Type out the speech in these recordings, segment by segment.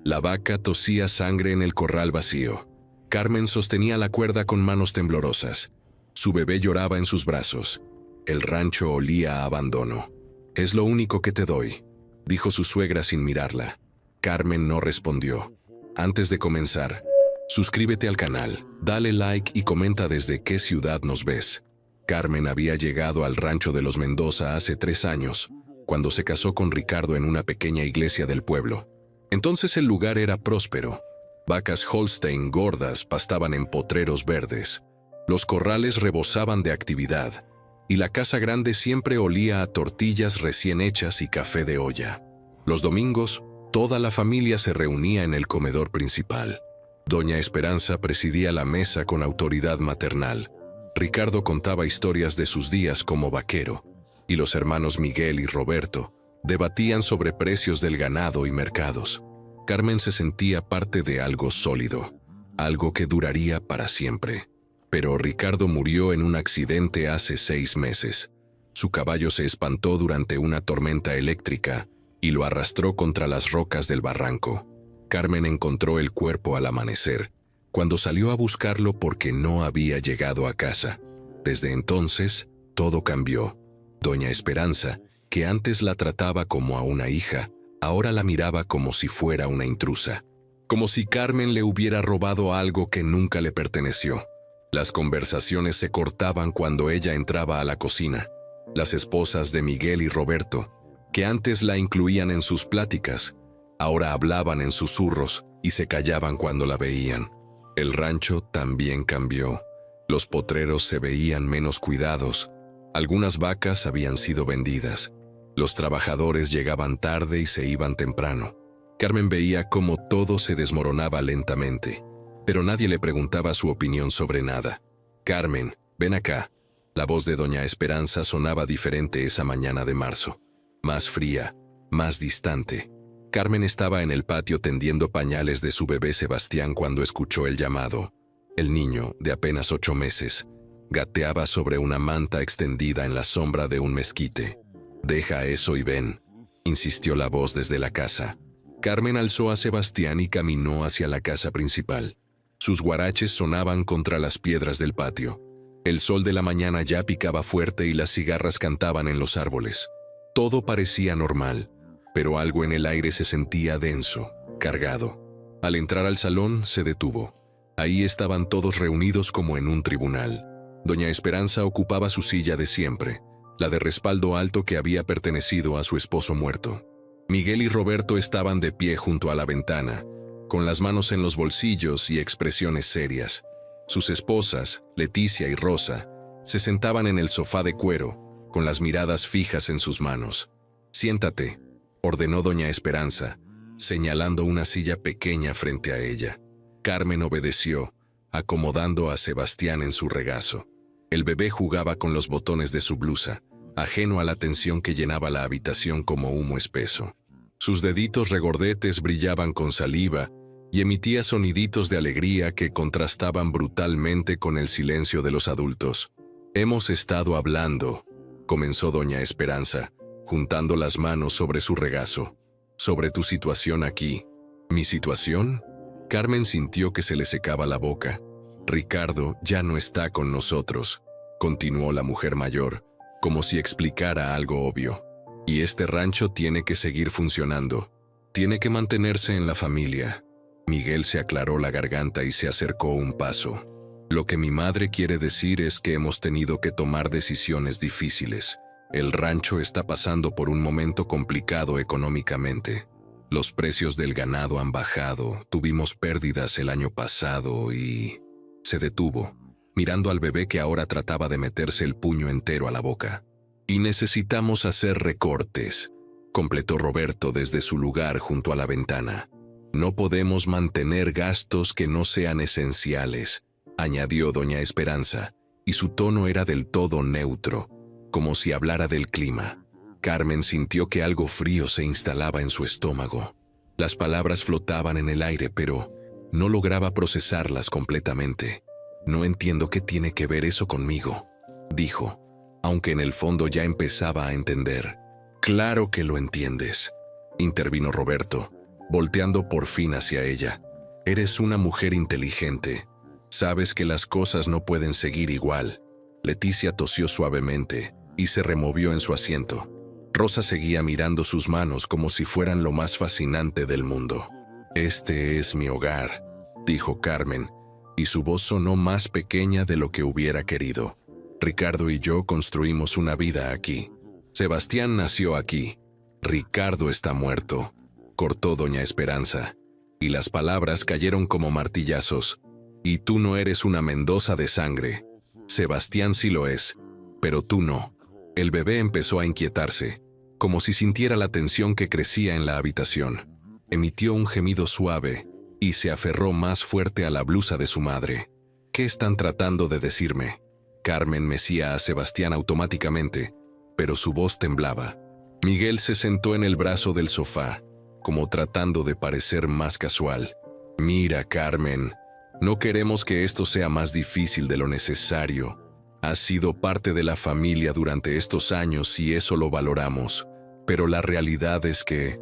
La vaca tosía sangre en el corral vacío. Carmen sostenía la cuerda con manos temblorosas. Su bebé lloraba en sus brazos. El rancho olía a abandono. «Es lo único que te doy», dijo su suegra sin mirarla. Carmen no respondió. Antes de comenzar, suscríbete al canal, dale like y comenta desde qué ciudad nos ves. Carmen había llegado al rancho de los Mendoza hace 3 años, cuando se casó con Ricardo en una pequeña iglesia del pueblo. Entonces el lugar era próspero. Vacas Holstein gordas pastaban en potreros verdes. Los corrales rebosaban de actividad, y la casa grande siempre olía a tortillas recién hechas y café de olla. Los domingos, toda la familia se reunía en el comedor principal. Doña Esperanza presidía la mesa con autoridad maternal. Ricardo contaba historias de sus días como vaquero, y los hermanos Miguel y Roberto debatían sobre precios del ganado y mercados. Carmen se sentía parte de algo sólido, algo que duraría para siempre. Pero Ricardo murió en un accidente hace 6 meses. Su caballo se espantó durante una tormenta eléctrica y lo arrastró contra las rocas del barranco. Carmen encontró el cuerpo al amanecer, cuando salió a buscarlo porque no había llegado a casa. Desde entonces, todo cambió. Doña Esperanza, que antes la trataba como a una hija, ahora la miraba como si fuera una intrusa. Como si Carmen le hubiera robado algo que nunca le perteneció. Las conversaciones se cortaban cuando ella entraba a la cocina. Las esposas de Miguel y Roberto, que antes la incluían en sus pláticas, ahora hablaban en susurros y se callaban cuando la veían. El rancho también cambió. Los potreros se veían menos cuidados. Algunas vacas habían sido vendidas. Los trabajadores llegaban tarde y se iban temprano. Carmen veía cómo todo se desmoronaba lentamente, pero nadie le preguntaba su opinión sobre nada. «Carmen, ven acá». La voz de Doña Esperanza sonaba diferente esa mañana de marzo. Más fría, más distante. Carmen estaba en el patio tendiendo pañales de su bebé Sebastián cuando escuchó el llamado. El niño, de apenas 8 meses, gateaba sobre una manta extendida en la sombra de un mezquite. «Deja eso y ven», insistió la voz desde la casa. Carmen alzó a Sebastián y caminó hacia la casa principal. Sus guaraches sonaban contra las piedras del patio. El sol de la mañana ya picaba fuerte y las cigarras cantaban en los árboles. Todo parecía normal, pero algo en el aire se sentía denso, cargado. Al entrar al salón, se detuvo. Ahí estaban todos reunidos como en un tribunal. Doña Esperanza ocupaba su silla de siempre, la de respaldo alto que había pertenecido a su esposo muerto. Miguel y Roberto estaban de pie junto a la ventana, con las manos en los bolsillos y expresiones serias. Sus esposas, Leticia y Rosa, se sentaban en el sofá de cuero, con las miradas fijas en sus manos. «Siéntate», ordenó Doña Esperanza, señalando una silla pequeña frente a ella. Carmen obedeció, acomodando a Sebastián en su regazo. El bebé jugaba con los botones de su blusa, ajeno a la tensión que llenaba la habitación como humo espeso. Sus deditos regordetes brillaban con saliva y emitía soniditos de alegría que contrastaban brutalmente con el silencio de los adultos. «Hemos estado hablando», comenzó Doña Esperanza, juntando las manos sobre su regazo, «sobre tu situación aquí». «¿Mi situación?». Carmen sintió que se le secaba la boca. «Ricardo ya no está con nosotros», continuó la mujer mayor, como si explicara algo obvio. «Y este rancho tiene que seguir funcionando. Tiene que mantenerse en la familia». Miguel se aclaró la garganta y se acercó un paso. «Lo que mi madre quiere decir es que hemos tenido que tomar decisiones difíciles. El rancho está pasando por un momento complicado económicamente. Los precios del ganado han bajado, tuvimos pérdidas el año pasado y...». Se detuvo, mirando al bebé que ahora trataba de meterse el puño entero a la boca. «Y necesitamos hacer recortes», completó Roberto desde su lugar junto a la ventana. «No podemos mantener gastos que no sean esenciales», añadió Doña Esperanza, y su tono era del todo neutro, como si hablara del clima. Carmen sintió que algo frío se instalaba en su estómago. Las palabras flotaban en el aire, pero no lograba procesarlas completamente. «No entiendo qué tiene que ver eso conmigo», dijo, aunque en el fondo ya empezaba a entender. «Claro que lo entiendes», intervino Roberto, volteando por fin hacia ella. Eres una mujer inteligente. Sabes que las cosas no pueden seguir igual. Leticia tosió suavemente y se removió en su asiento. Rosa seguía mirando sus manos como si fueran lo más fascinante del mundo. Este es mi hogar, dijo Carmen, y su voz sonó más pequeña de lo que hubiera querido. Ricardo y yo construimos una vida aquí. Sebastián nació aquí. Ricardo está muerto, cortó doña Esperanza, y las palabras cayeron como martillazos. Y tú no eres una Mendoza de sangre. Sebastián sí lo es, pero tú no. El bebé empezó a inquietarse, como si sintiera la tensión que crecía en la habitación. Emitió un gemido suave y se aferró más fuerte a la blusa de su madre. ¿Qué están tratando de decirme? Carmen mecía a Sebastián automáticamente, pero su voz temblaba. Miguel se sentó en el brazo del sofá, como tratando de parecer más casual. Mira, Carmen, no queremos que esto sea más difícil de lo necesario. Has sido parte de la familia durante estos años y eso lo valoramos, pero la realidad es que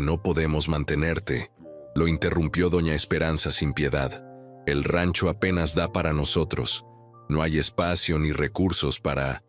no podemos mantenerte. Lo interrumpió doña Esperanza sin piedad. El rancho apenas da para nosotros. No hay espacio ni recursos para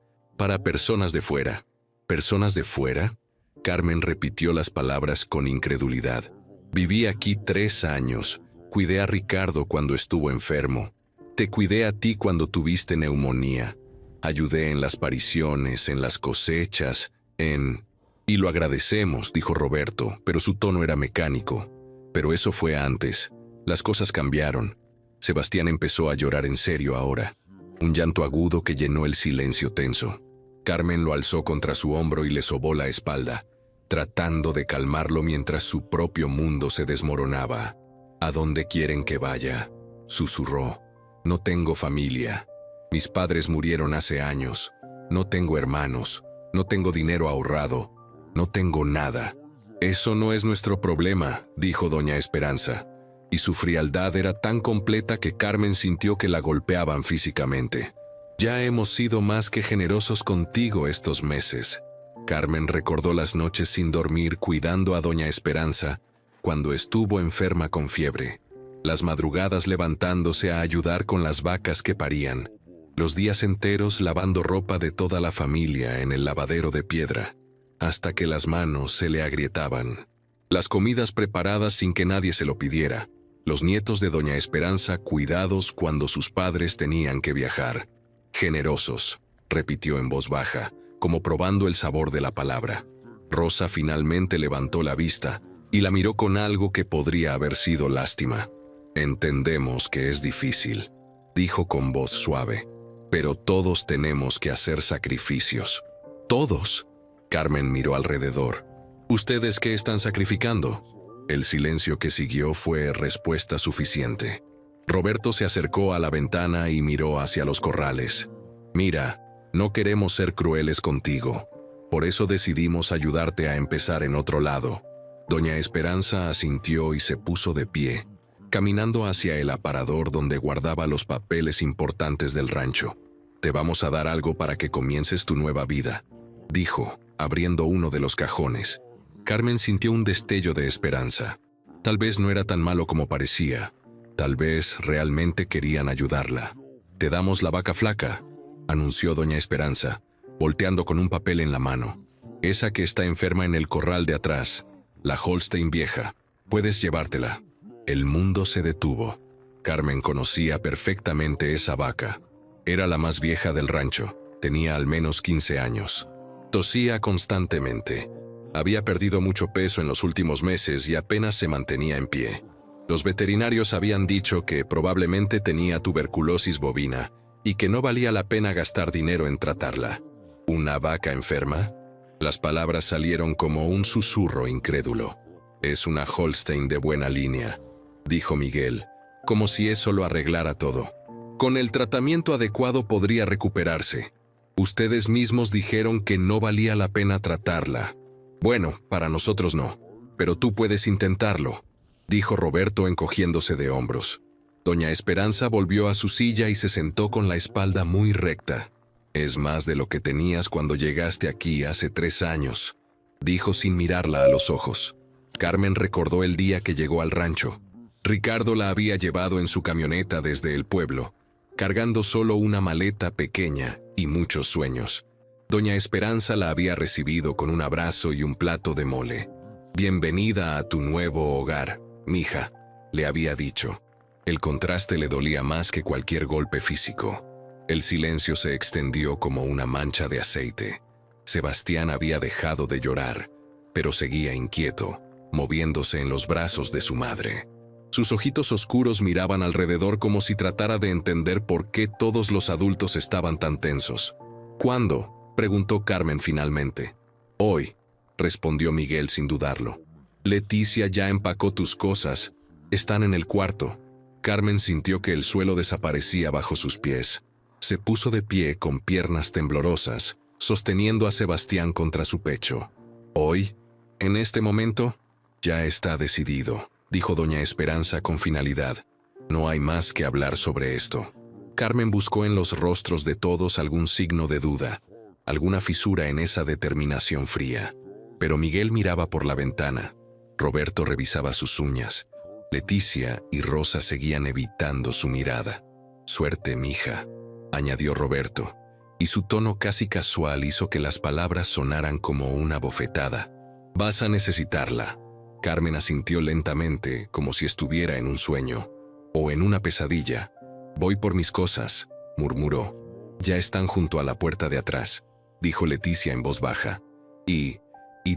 personas de fuera. ¿Personas de fuera? Carmen repitió las palabras con incredulidad. Viví aquí 3 años. Cuidé a Ricardo cuando estuvo enfermo. Te cuidé a ti cuando tuviste neumonía. Ayudé en las pariciones, en las cosechas, Y lo agradecemos, dijo Roberto, pero su tono era mecánico. Pero eso fue antes. Las cosas cambiaron. Sebastián empezó a llorar en serio ahora. Un llanto agudo que llenó el silencio tenso. Carmen lo alzó contra su hombro y le sobó la espalda, tratando de calmarlo mientras su propio mundo se desmoronaba. ¿A dónde quieren que vaya?, susurró. No tengo familia. Mis padres murieron hace años. No tengo hermanos. No tengo dinero ahorrado. No tengo nada. Eso no es nuestro problema, dijo doña Esperanza, y su frialdad era tan completa que Carmen sintió que la golpeaban físicamente. Ya hemos sido más que generosos contigo estos meses. Carmen recordó las noches sin dormir cuidando a doña Esperanza cuando estuvo enferma con fiebre. Las madrugadas levantándose a ayudar con las vacas que parían. Los días enteros lavando ropa de toda la familia en el lavadero de piedra, hasta que las manos se le agrietaban. Las comidas preparadas sin que nadie se lo pidiera. Los nietos de doña Esperanza cuidados cuando sus padres tenían que viajar. Generosos, repitió en voz baja, como probando el sabor de la palabra. Rosa finalmente levantó la vista y la miró con algo que podría haber sido lástima. Entendemos que es difícil, dijo con voz suave, pero todos tenemos que hacer sacrificios. ¿Todos? Carmen miró alrededor. ¿Ustedes qué están sacrificando? El silencio que siguió fue respuesta suficiente. Roberto se acercó a la ventana y miró hacia los corrales. Mira, no queremos ser crueles contigo. Por eso decidimos ayudarte a empezar en otro lado. Doña Esperanza asintió y se puso de pie, caminando hacia el aparador donde guardaba los papeles importantes del rancho. Te vamos a dar algo para que comiences tu nueva vida, dijo, abriendo uno de los cajones. Carmen sintió un destello de esperanza. Tal vez no era tan malo como parecía. Tal vez realmente querían ayudarla. Te damos la vaca flaca, anunció doña Esperanza, volteando con un papel en la mano. Esa que está enferma en el corral de atrás, la Holstein vieja. Puedes llevártela. El mundo se detuvo. Carmen conocía perfectamente esa vaca. Era la más vieja del rancho. Tenía al menos 15 años. Tosía constantemente. Había perdido mucho peso en los últimos meses y apenas se mantenía en pie. Los veterinarios habían dicho que probablemente tenía tuberculosis bovina y que no valía la pena gastar dinero en tratarla. ¿Una vaca enferma? Las palabras salieron como un susurro incrédulo. Es una Holstein de buena línea, dijo Miguel, como si eso lo arreglara todo. Con el tratamiento adecuado podría recuperarse. Ustedes mismos dijeron que no valía la pena tratarla. Bueno, para nosotros no, pero tú puedes intentarlo, dijo Roberto encogiéndose de hombros. Doña Esperanza volvió a su silla y se sentó con la espalda muy recta. Es más de lo que tenías cuando llegaste aquí hace 3 años, dijo sin mirarla a los ojos. Carmen recordó el día que llegó al rancho. Ricardo la había llevado en su camioneta desde el pueblo, cargando solo una maleta pequeña y muchos sueños. Doña Esperanza la había recibido con un abrazo y un plato de mole. «Bienvenida a tu nuevo hogar, mija», le había dicho. El contraste le dolía más que cualquier golpe físico. El silencio se extendió como una mancha de aceite. Sebastián había dejado de llorar, pero seguía inquieto, moviéndose en los brazos de su madre. Sus ojitos oscuros miraban alrededor como si tratara de entender por qué todos los adultos estaban tan tensos. «¿Cuándo?», preguntó Carmen finalmente. «Hoy», respondió Miguel sin dudarlo. «Leticia ya empacó tus cosas. Están en el cuarto». Carmen sintió que el suelo desaparecía bajo sus pies. Se puso de pie con piernas temblorosas, sosteniendo a Sebastián contra su pecho. «¿Hoy? ¿En este momento?» «Ya está decidido», dijo doña Esperanza con finalidad. «No hay más que hablar sobre esto». Carmen buscó en los rostros de todos algún signo de duda, alguna fisura en esa determinación fría. Pero Miguel miraba por la ventana. Roberto revisaba sus uñas. Leticia y Rosa seguían evitando su mirada. «Suerte, mija», añadió Roberto, y su tono casi casual hizo que las palabras sonaran como una bofetada. «Vas a necesitarla». Carmen asintió lentamente, como si estuviera en un sueño, o en una pesadilla. «Voy por mis cosas», murmuró. «Ya están junto a la puerta de atrás», dijo Leticia en voz baja. Y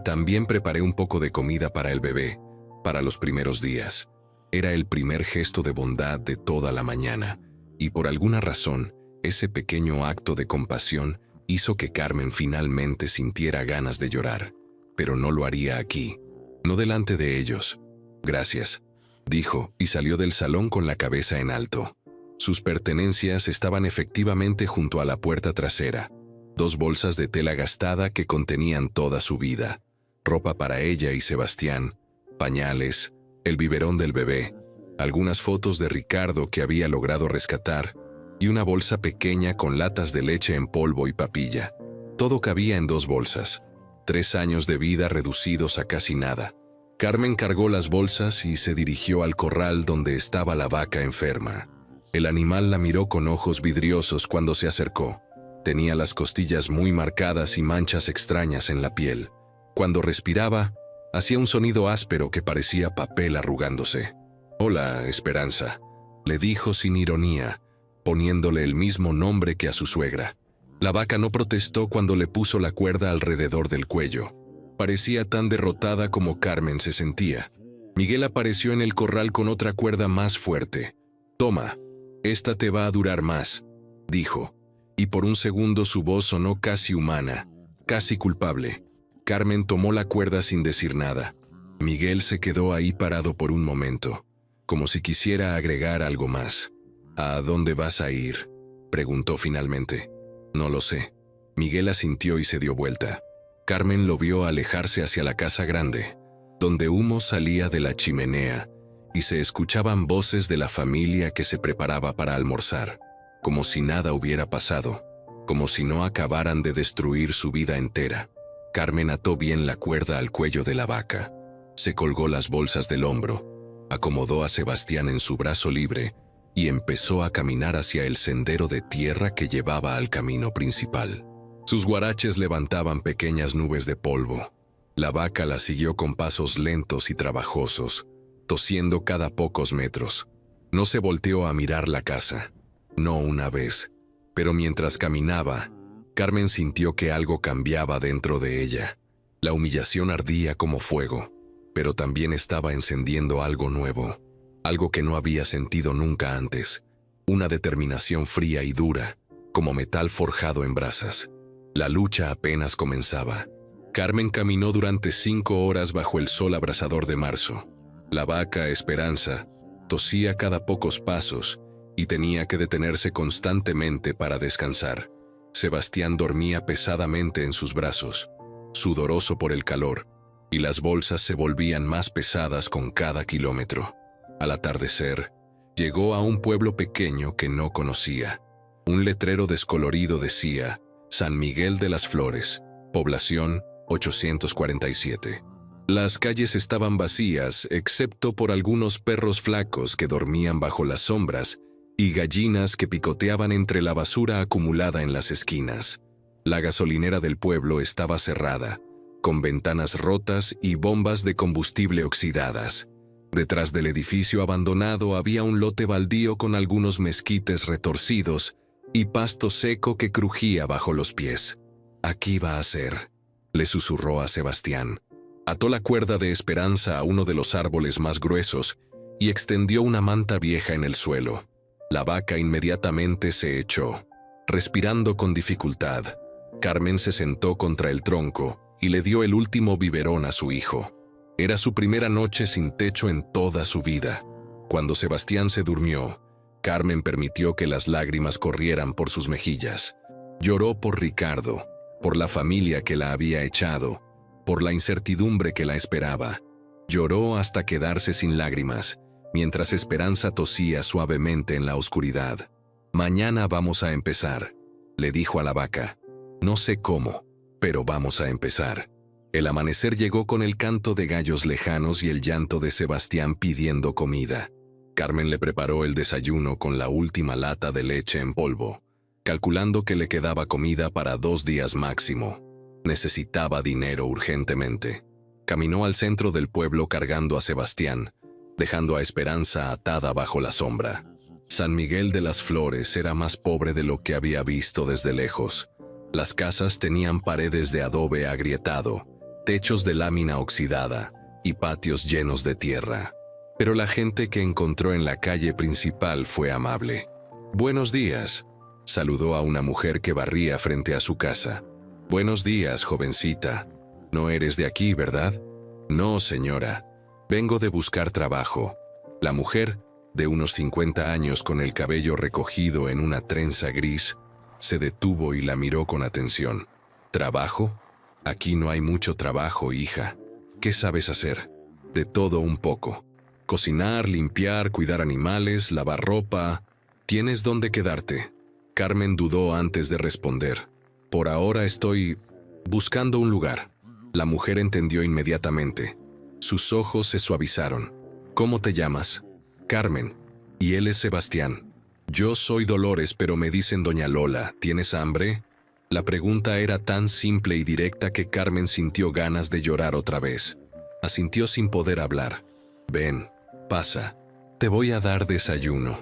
también preparé un poco de comida para el bebé, para los primeros días». Era el primer gesto de bondad de toda la mañana, y por alguna razón, ese pequeño acto de compasión hizo que Carmen finalmente sintiera ganas de llorar. Pero no lo haría aquí, no delante de ellos. «Gracias», dijo, y salió del salón con la cabeza en alto. Sus pertenencias estaban efectivamente junto a la puerta trasera. 2 bolsas de tela gastada que contenían toda su vida. Ropa para ella y Sebastián, pañales, el biberón del bebé, algunas fotos de Ricardo que había logrado rescatar, y una bolsa pequeña con latas de leche en polvo y papilla. Todo cabía en 2 bolsas. 3 años de vida reducidos a casi nada. Carmen cargó las bolsas y se dirigió al corral donde estaba la vaca enferma. El animal la miró con ojos vidriosos cuando se acercó. Tenía las costillas muy marcadas y manchas extrañas en la piel. Cuando respiraba, hacía un sonido áspero que parecía papel arrugándose. «Hola, Esperanza», le dijo sin ironía, poniéndole el mismo nombre que a su suegra. La vaca no protestó cuando le puso la cuerda alrededor del cuello. Parecía tan derrotada como Carmen se sentía. Miguel apareció en el corral con otra cuerda más fuerte. «Toma, esta te va a durar más», dijo, y por un segundo su voz sonó casi humana, casi culpable. Carmen tomó la cuerda sin decir nada. Miguel se quedó ahí parado por un momento, como si quisiera agregar algo más. «¿A dónde vas a ir?», preguntó finalmente. «No lo sé». Miguel asintió y se dio vuelta. Carmen lo vio alejarse hacia la casa grande, donde humo salía de la chimenea y se escuchaban voces de la familia que se preparaba para almorzar, como si nada hubiera pasado, como si no acabaran de destruir su vida entera. Carmen ató bien la cuerda al cuello de la vaca, se colgó las bolsas del hombro, acomodó a Sebastián en su brazo libre y empezó a caminar hacia el sendero de tierra que llevaba al camino principal. Sus guaraches levantaban pequeñas nubes de polvo. La vaca la siguió con pasos lentos y trabajosos, tosiendo cada pocos metros. No se volteó a mirar la casa, no una vez, pero mientras caminaba, Carmen sintió que algo cambiaba dentro de ella. La humillación ardía como fuego, pero también estaba encendiendo algo nuevo, algo que no había sentido nunca antes, una determinación fría y dura, como metal forjado en brasas. La lucha apenas comenzaba. Carmen caminó durante 5 horas bajo el sol abrasador de marzo. La vaca Esperanza tosía cada pocos pasos y tenía que detenerse constantemente para descansar. Sebastián dormía pesadamente en sus brazos, sudoroso por el calor, y las bolsas se volvían más pesadas con cada kilómetro. Al atardecer, llegó a un pueblo pequeño que no conocía. Un letrero descolorido decía: San Miguel de las Flores, población 847. Las calles estaban vacías, excepto por algunos perros flacos que dormían bajo las sombras y gallinas que picoteaban entre la basura acumulada en las esquinas. La gasolinera del pueblo estaba cerrada, con ventanas rotas y bombas de combustible oxidadas. Detrás del edificio abandonado había un lote baldío con algunos mezquites retorcidos y pasto seco que crujía bajo los pies. «Aquí va a ser», le susurró a Sebastián. Ató la cuerda de esperanza a uno de los árboles más gruesos y extendió una manta vieja en el suelo. La vaca inmediatamente se echó, respirando con dificultad. Carmen se sentó contra el tronco y le dio el último biberón a su hijo. Era su primera noche sin techo en toda su vida. Cuando Sebastián se durmió, Carmen permitió que las lágrimas corrieran por sus mejillas. Lloró por Ricardo, por la familia que la había echado, por la incertidumbre que la esperaba. Lloró hasta quedarse sin lágrimas, mientras Esperanza tosía suavemente en la oscuridad. «Mañana vamos a empezar», le dijo a la vaca. «No sé cómo, pero vamos a empezar». El amanecer llegó con el canto de gallos lejanos y el llanto de Sebastián pidiendo comida. Carmen le preparó el desayuno con la última lata de leche en polvo, calculando que le quedaba comida para 2 días máximo. Necesitaba dinero urgentemente. Caminó al centro del pueblo cargando a Sebastián, dejando a Esperanza atada bajo la sombra. San Miguel de las Flores era más pobre de lo que había visto desde lejos. Las casas tenían paredes de adobe agrietado, techos de lámina oxidada y patios llenos de tierra. Pero la gente que encontró en la calle principal fue amable. «Buenos días», saludó a una mujer que barría frente a su casa. «Buenos días, jovencita. No eres de aquí, ¿verdad?» «No, señora. Vengo de buscar trabajo». La mujer, de unos 50 años con el cabello recogido en una trenza gris, se detuvo y la miró con atención. «¿Trabajo? Aquí no hay mucho trabajo, hija. ¿Qué sabes hacer?» «De todo un poco. Cocinar, limpiar, cuidar animales, lavar ropa. ¿Tienes dónde quedarte?» Carmen dudó antes de responder. «Por ahora estoy buscando un lugar». La mujer entendió inmediatamente. Sus ojos se suavizaron. «¿Cómo te llamas?» «Carmen. Y él es Sebastián». «Yo soy Dolores, pero me dicen Doña Lola. ¿Tienes hambre?» La pregunta era tan simple y directa que Carmen sintió ganas de llorar otra vez. Asintió sin poder hablar. «Ven, pasa. Te voy a dar desayuno».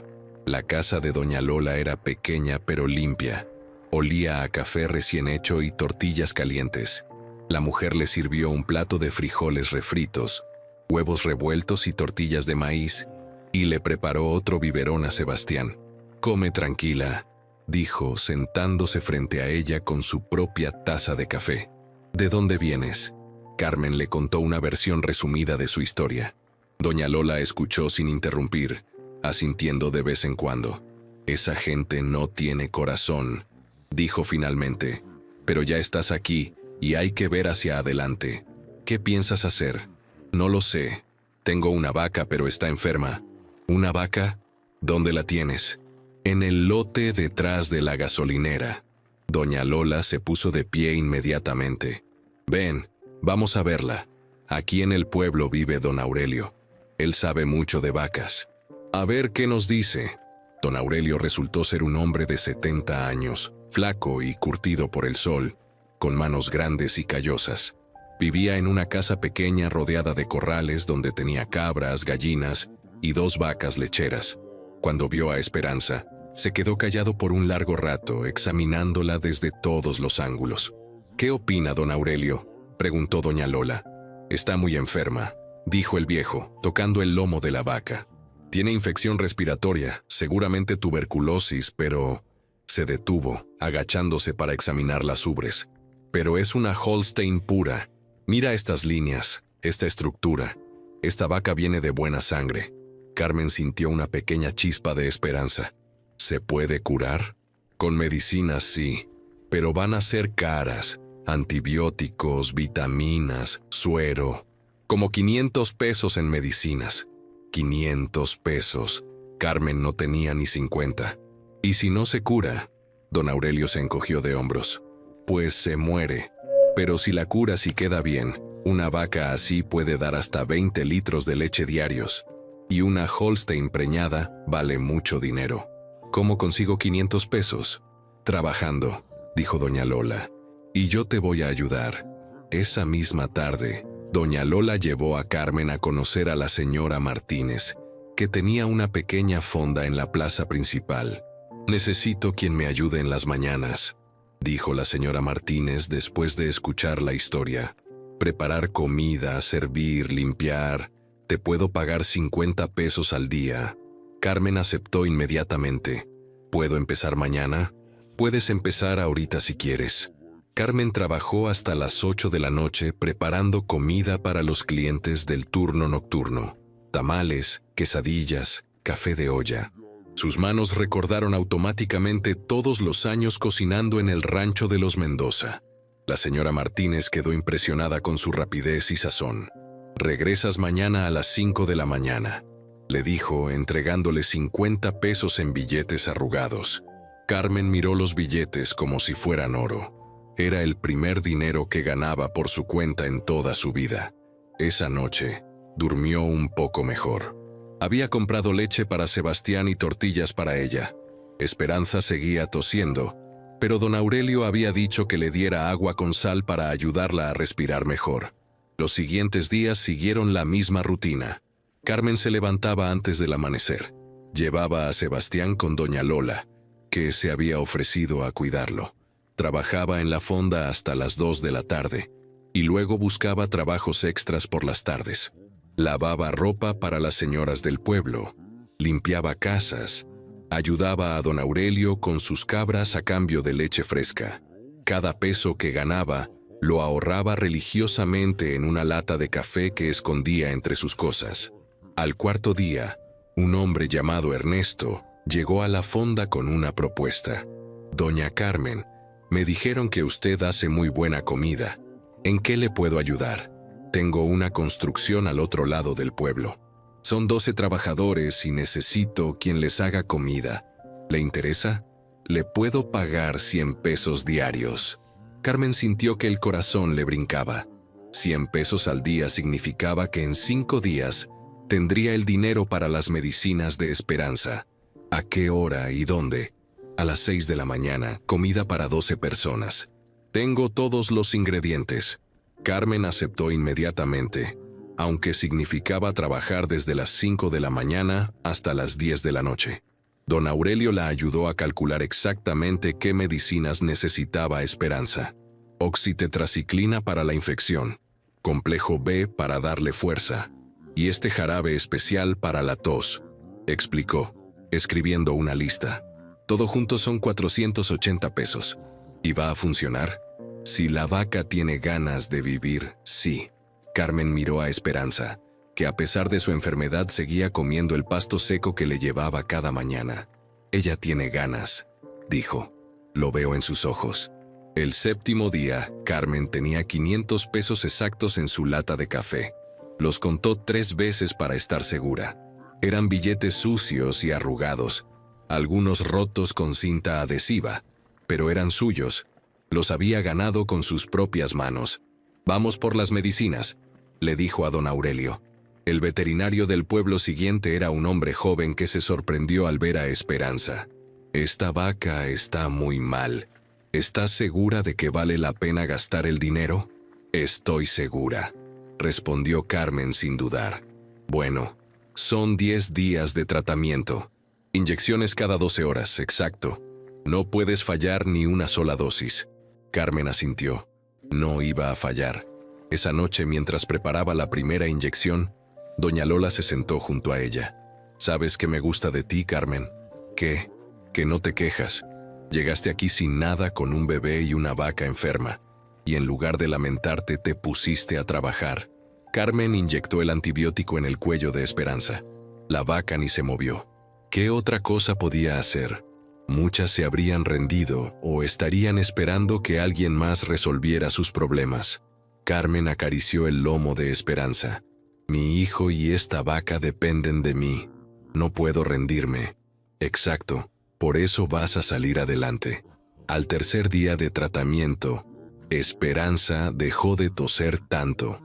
La casa de Doña Lola era pequeña pero limpia. Olía a café recién hecho y tortillas calientes. La mujer le sirvió un plato de frijoles refritos, huevos revueltos y tortillas de maíz, y le preparó otro biberón a Sebastián. «Come tranquila», dijo, sentándose frente a ella con su propia taza de café. «¿De dónde vienes?» Carmen le contó una versión resumida de su historia. Doña Lola escuchó sin interrumpir, asintiendo de vez en cuando. «Esa gente no tiene corazón», dijo finalmente. «Pero ya estás aquí y hay que ver hacia adelante. ¿Qué piensas hacer?» «No lo sé. Tengo una vaca, pero está enferma». «¿Una vaca? ¿Dónde la tienes?» «En el lote detrás de la gasolinera». Doña Lola se puso de pie inmediatamente. «Ven, vamos a verla. Aquí en el pueblo vive don Aurelio. Él sabe mucho de vacas». «A ver qué nos dice». Don Aurelio resultó ser un hombre de 70 años, flaco y curtido por el sol, con manos grandes y callosas. Vivía en una casa pequeña rodeada de corrales donde tenía cabras, gallinas y 2 vacas lecheras. Cuando vio a Esperanza, se quedó callado por un largo rato, examinándola desde todos los ángulos. «¿Qué opina don Aurelio?», preguntó doña Lola. «Está muy enferma», dijo el viejo, tocando el lomo de la vaca. «Tiene infección respiratoria, seguramente tuberculosis, pero...» Se detuvo, agachándose para examinar las ubres. «Pero es una Holstein pura. Mira estas líneas, esta estructura. Esta vaca viene de buena sangre». Carmen sintió una pequeña chispa de esperanza. «¿Se puede curar?» «Con medicinas sí, pero van a ser caras. Antibióticos, vitaminas, suero. Como 500 pesos en medicinas». 500 pesos. Carmen no tenía ni 50. «¿Y si no se cura?» Don Aurelio se encogió de hombros. «Pues se muere. Pero si la curas y queda bien, Una vaca así puede dar hasta 20 litros de leche diarios, y una Holstein preñada vale mucho dinero. ¿Cómo consigo 500 pesos? Trabajando, dijo doña Lola, y yo te voy a ayudar. Esa misma tarde, doña Lola llevó a Carmen a conocer a la señora Martínez, que tenía una pequeña fonda en la plaza principal. Necesito quien me ayude en las mañanas, dijo la señora Martínez después de escuchar la historia. Preparar comida, servir, limpiar. Te puedo pagar 50 pesos al día. Carmen aceptó inmediatamente. ¿Puedo empezar mañana? Puedes empezar ahorita si quieres. Carmen trabajó hasta las 8 de la noche preparando comida para los clientes del turno nocturno. Tamales, quesadillas, café de olla. Sus manos recordaron automáticamente todos los años cocinando en el rancho de los Mendoza. La señora Martínez quedó impresionada con su rapidez y sazón. «Regresas mañana a las 5 de la mañana», le dijo, entregándole 50 pesos en billetes arrugados. Carmen miró los billetes como si fueran oro. Era el primer dinero que ganaba por su cuenta en toda su vida. Esa noche, durmió un poco mejor. Había comprado leche para Sebastián y tortillas para ella. Esperanza seguía tosiendo, pero don Aurelio había dicho que le diera agua con sal para ayudarla a respirar mejor. Los siguientes días siguieron la misma rutina. Carmen se levantaba antes del amanecer. Llevaba a Sebastián con doña Lola, que se había ofrecido a cuidarlo. Trabajaba en la fonda hasta las 2 de la tarde, y luego buscaba trabajos extras por las tardes. Lavaba ropa para las señoras del pueblo, limpiaba casas, ayudaba a don Aurelio con sus cabras a cambio de leche fresca. Cada peso que ganaba lo ahorraba religiosamente en una lata de café que escondía entre sus cosas. Al cuarto día, un hombre llamado Ernesto llegó a la fonda con una propuesta. «Doña Carmen, me dijeron que usted hace muy buena comida. ¿En qué le puedo ayudar? Tengo una construcción al otro lado del pueblo. Son 12 trabajadores y necesito quien les haga comida. ¿Le interesa? Le puedo pagar 100 pesos diarios». Carmen sintió que el corazón le brincaba. 100 pesos al día significaba que en 5 días tendría el dinero para las medicinas de Esperanza. ¿A qué hora y dónde? A las 6 de la mañana, comida para 12 personas. Tengo todos los ingredientes. Carmen aceptó inmediatamente, aunque significaba trabajar desde las 5 de la mañana hasta las 10 de la noche. Don Aurelio la ayudó a calcular exactamente qué medicinas necesitaba Esperanza. Oxitetraciclina para la infección, complejo B para darle fuerza, y este jarabe especial para la tos, explicó, escribiendo una lista. Todo junto son 480 pesos. ¿Y va a funcionar? Si la vaca tiene ganas de vivir, sí. Carmen miró a Esperanza, que a pesar de su enfermedad seguía comiendo el pasto seco que le llevaba cada mañana. Ella tiene ganas, dijo. Lo veo en sus ojos. El séptimo día, Carmen tenía 500 pesos exactos en su lata de café. Los contó 3 veces para estar segura. Eran billetes sucios y arrugados, algunos rotos con cinta adhesiva, pero eran suyos. Los había ganado con sus propias manos. «Vamos por las medicinas», le dijo a don Aurelio. El veterinario del pueblo siguiente era un hombre joven que se sorprendió al ver a Esperanza. «Esta vaca está muy mal. ¿Estás segura de que vale la pena gastar el dinero?» «Estoy segura», respondió Carmen sin dudar. «Bueno, son 10 días de tratamiento. Inyecciones cada 12 horas, exacto. No puedes fallar ni una sola dosis». Carmen asintió. No iba a fallar. Esa noche, mientras preparaba la primera inyección, doña Lola se sentó junto a ella. «¿Sabes qué me gusta de ti, Carmen? ¿Qué? Que no te quejas. Llegaste aquí sin nada con un bebé y una vaca enferma, y en lugar de lamentarte te pusiste a trabajar». Carmen inyectó el antibiótico en el cuello de Esperanza. La vaca ni se movió. ¿Qué otra cosa podía hacer? Muchas se habrían rendido o estarían esperando que alguien más resolviera sus problemas. Carmen acarició el lomo de Esperanza. «Mi hijo y esta vaca dependen de mí. No puedo rendirme». «Exacto, por eso vas a salir adelante». Al tercer día de tratamiento, Esperanza dejó de toser tanto.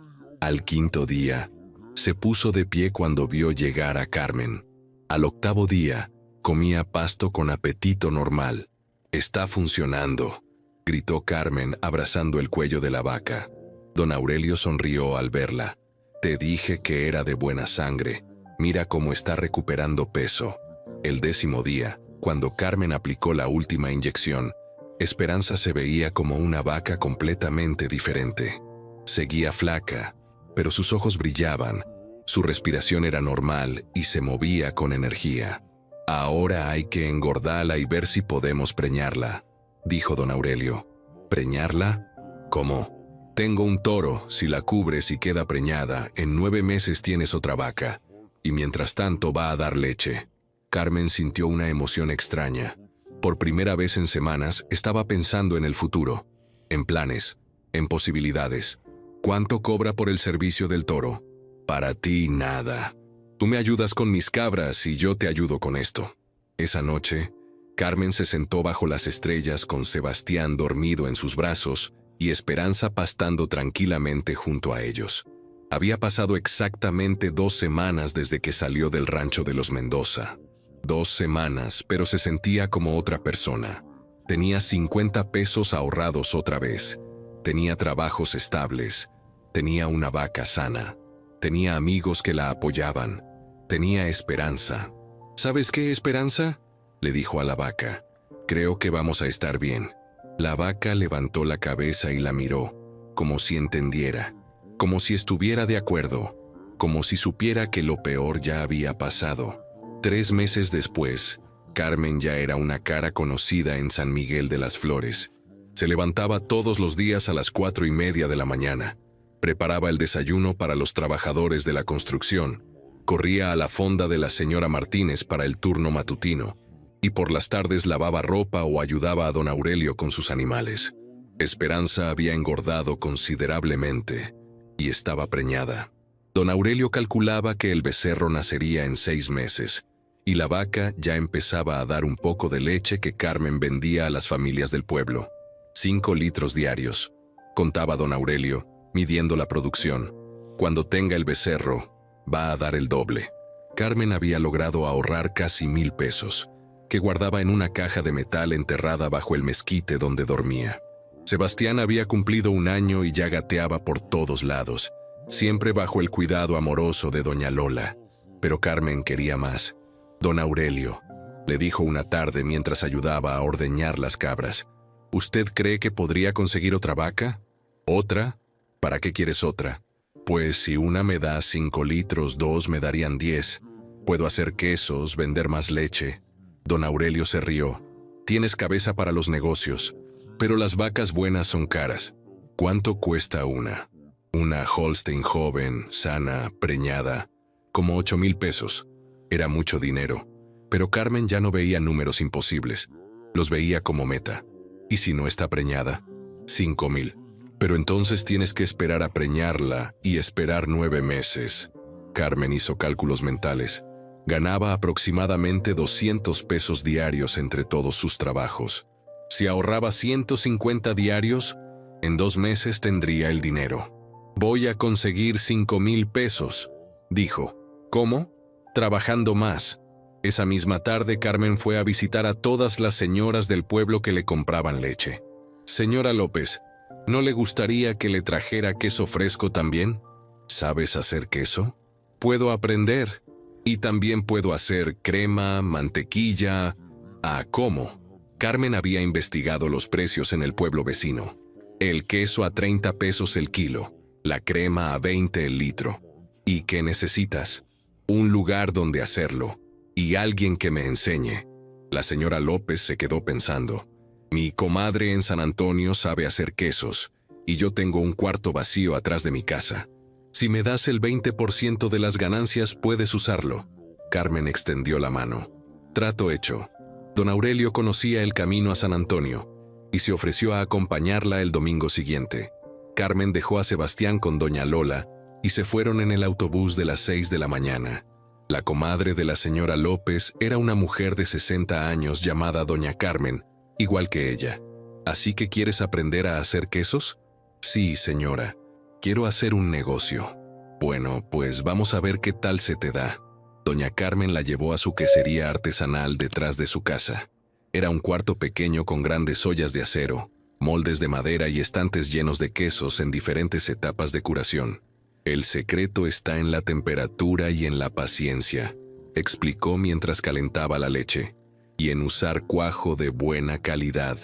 Al quinto día, se puso de pie cuando vio llegar a Carmen. Al octavo día, comía pasto con apetito normal. «Está funcionando», gritó Carmen abrazando el cuello de la vaca. Don Aurelio sonrió al verla. «Te dije que era de buena sangre. Mira cómo está recuperando peso». El 10º día, cuando Carmen aplicó la última inyección, Esperanza se veía como una vaca completamente diferente. Seguía flaca, pero sus ojos brillaban, su respiración era normal y se movía con energía. «Ahora hay que engordarla y ver si podemos preñarla», dijo don Aurelio. «¿Preñarla? ¿Cómo? Tengo un toro, si la cubres y queda preñada, en 9 meses tienes otra vaca, y mientras tanto va a dar leche». Carmen sintió una emoción extraña. Por primera vez en semanas estaba pensando en el futuro, en planes, en posibilidades. «¿Cuánto cobra por el servicio del toro?» «Para ti nada. Tú me ayudas con mis cabras y yo te ayudo con esto». Esa noche, Carmen se sentó bajo las estrellas con Sebastián dormido en sus brazos y Esperanza pastando tranquilamente junto a ellos. Había pasado exactamente 2 semanas desde que salió del rancho de los Mendoza. 2 semanas, pero se sentía como otra persona. Tenía 50 pesos ahorrados otra vez. Tenía trabajos estables. Tenía una vaca sana. Tenía amigos que la apoyaban. Tenía esperanza. «¿Sabes qué, Esperanza?», le dijo a la vaca. «Creo que vamos a estar bien». La vaca levantó la cabeza y la miró, como si entendiera, como si estuviera de acuerdo, como si supiera que lo peor ya había pasado. 3 meses después, Carmen ya era una cara conocida en San Miguel de las Flores. Se levantaba todos los días a las 4:30 de la mañana. Preparaba el desayuno para los trabajadores de la construcción. Corría a la fonda de la señora Martínez para el turno matutino. Y por las tardes lavaba ropa o ayudaba a don Aurelio con sus animales. Esperanza había engordado considerablemente y estaba preñada. Don Aurelio calculaba que el becerro nacería en 6 meses, y la vaca ya empezaba a dar un poco de leche que Carmen vendía a las familias del pueblo. 5 litros diarios, contaba don Aurelio, midiendo la producción. Cuando tenga el becerro, va a dar el doble. Carmen había logrado ahorrar casi 1,000 pesos, que guardaba en una caja de metal enterrada bajo el mezquite donde dormía. Sebastián había cumplido 1 año y ya gateaba por todos lados, siempre bajo el cuidado amoroso de doña Lola. Pero Carmen quería más. «Don Aurelio», le dijo una tarde mientras ayudaba a ordeñar las cabras, «¿usted cree que podría conseguir otra vaca?» «¿Otra? ¿Para qué quieres otra?» «Pues si una me da 5 litros, 2 me darían 10. Puedo hacer quesos, vender más leche». Don Aurelio se rió. «Tienes cabeza para los negocios, pero las vacas buenas son caras. ¿Cuánto cuesta una?» «Una Holstein joven, sana, preñada, como 8,000 pesos. Era mucho dinero, pero Carmen ya no veía números imposibles. Los veía como meta. «¿Y si no está preñada?» 5,000. «Pero entonces tienes que esperar a preñarla y esperar 9 meses. Carmen hizo cálculos mentales. Ganaba aproximadamente 200 pesos diarios entre todos sus trabajos. Si ahorraba 150 diarios, en 2 meses tendría el dinero. «Voy a conseguir 5,000 pesos», dijo. «¿Cómo?» «Trabajando más». Esa misma tarde Carmen fue a visitar a todas las señoras del pueblo que le compraban leche. «Señora López, ¿no le gustaría que le trajera queso fresco también?» «¿Sabes hacer queso?» «Puedo aprender. Y también puedo hacer crema, mantequilla». «¿Ah, cómo?» Carmen había investigado los precios en el pueblo vecino. El queso a 30 pesos el kilo, la crema a 20 el litro. «¿Y qué necesitas?» «Un lugar donde hacerlo, y alguien que me enseñe». La señora López se quedó pensando. «Mi comadre en San Antonio sabe hacer quesos, y yo tengo un cuarto vacío atrás de mi casa. Si me das el 20% de las ganancias, puedes usarlo». Carmen extendió la mano. Trato hecho. Don Aurelio conocía el camino a San Antonio, y se ofreció a acompañarla el domingo siguiente. Carmen dejó a Sebastián con doña Lola, y se fueron en el autobús de las 6 de la mañana. La comadre de la señora López era una mujer de 60 años llamada doña Carmen, igual que ella. «¿Así que quieres aprender a hacer quesos?» «Sí, señora. Quiero hacer un negocio. Bueno, pues vamos a ver qué tal se te da. Doña Carmen la llevó a su quesería artesanal detrás de su casa. Era un cuarto pequeño con grandes ollas de acero, moldes de madera y estantes llenos de quesos en diferentes etapas de curación. El secreto está en la temperatura y en la paciencia, explicó mientras calentaba la leche, y en usar cuajo de buena calidad.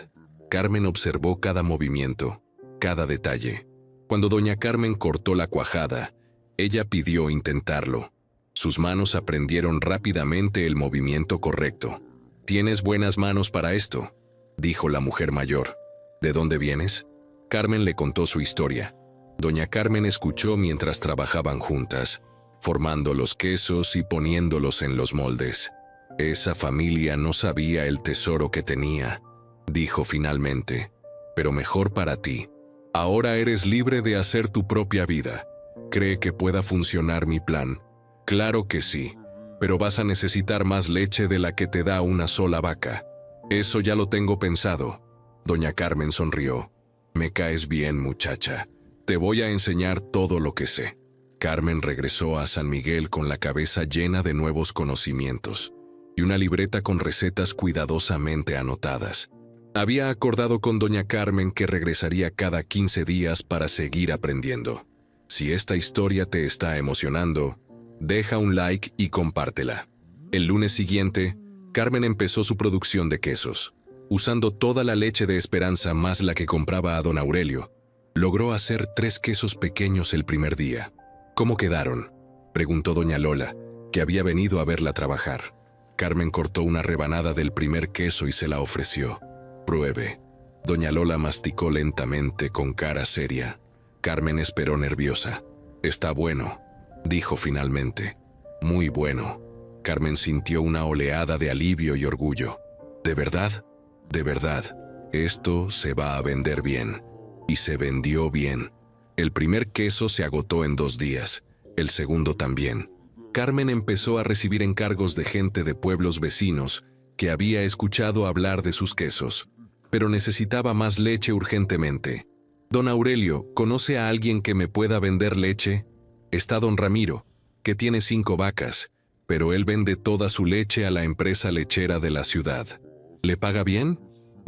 Carmen observó cada movimiento, cada detalle. Cuando doña Carmen cortó la cuajada, ella pidió intentarlo. Sus manos aprendieron rápidamente el movimiento correcto. «Tienes buenas manos para esto», dijo la mujer mayor. «¿De dónde vienes?». Carmen le contó su historia. Doña Carmen escuchó mientras trabajaban juntas, formando los quesos y poniéndolos en los moldes. «Esa familia no sabía el tesoro que tenía», dijo finalmente. «Pero mejor para ti. Ahora eres libre de hacer tu propia vida. ¿Cree que pueda funcionar mi plan?». «Claro que sí, pero vas a necesitar más leche de la que te da una sola vaca». «Eso ya lo tengo pensado». Doña Carmen sonrió. «Me caes bien, muchacha. Te voy a enseñar todo lo que sé». Carmen regresó a San Miguel con la cabeza llena de nuevos conocimientos y una libreta con recetas cuidadosamente anotadas. Había acordado con doña Carmen que regresaría cada 15 días para seguir aprendiendo. Si esta historia te está emocionando, deja un like y compártela. El lunes siguiente, Carmen empezó su producción de quesos. Usando toda la leche de Esperanza más la que compraba a don Aurelio, logró hacer 3 quesos pequeños el primer día. «¿Cómo quedaron?», preguntó doña Lola, que había venido a verla trabajar. Carmen cortó una rebanada del primer queso y se la ofreció. «Pruebe». Doña Lola masticó lentamente con cara seria. Carmen esperó nerviosa. «Está bueno», dijo finalmente. «Muy bueno». Carmen sintió una oleada de alivio y orgullo. «¿De verdad? De verdad. Esto se va a vender bien». Y se vendió bien. El primer queso se agotó en 2 días, el segundo también. Carmen empezó a recibir encargos de gente de pueblos vecinos que había escuchado hablar de sus quesos, pero necesitaba más leche urgentemente. «Don Aurelio, ¿conoce a alguien que me pueda vender leche?». «Está don Ramiro, que tiene 5 vacas, pero él vende toda su leche a la empresa lechera de la ciudad. ¿Le paga bien?».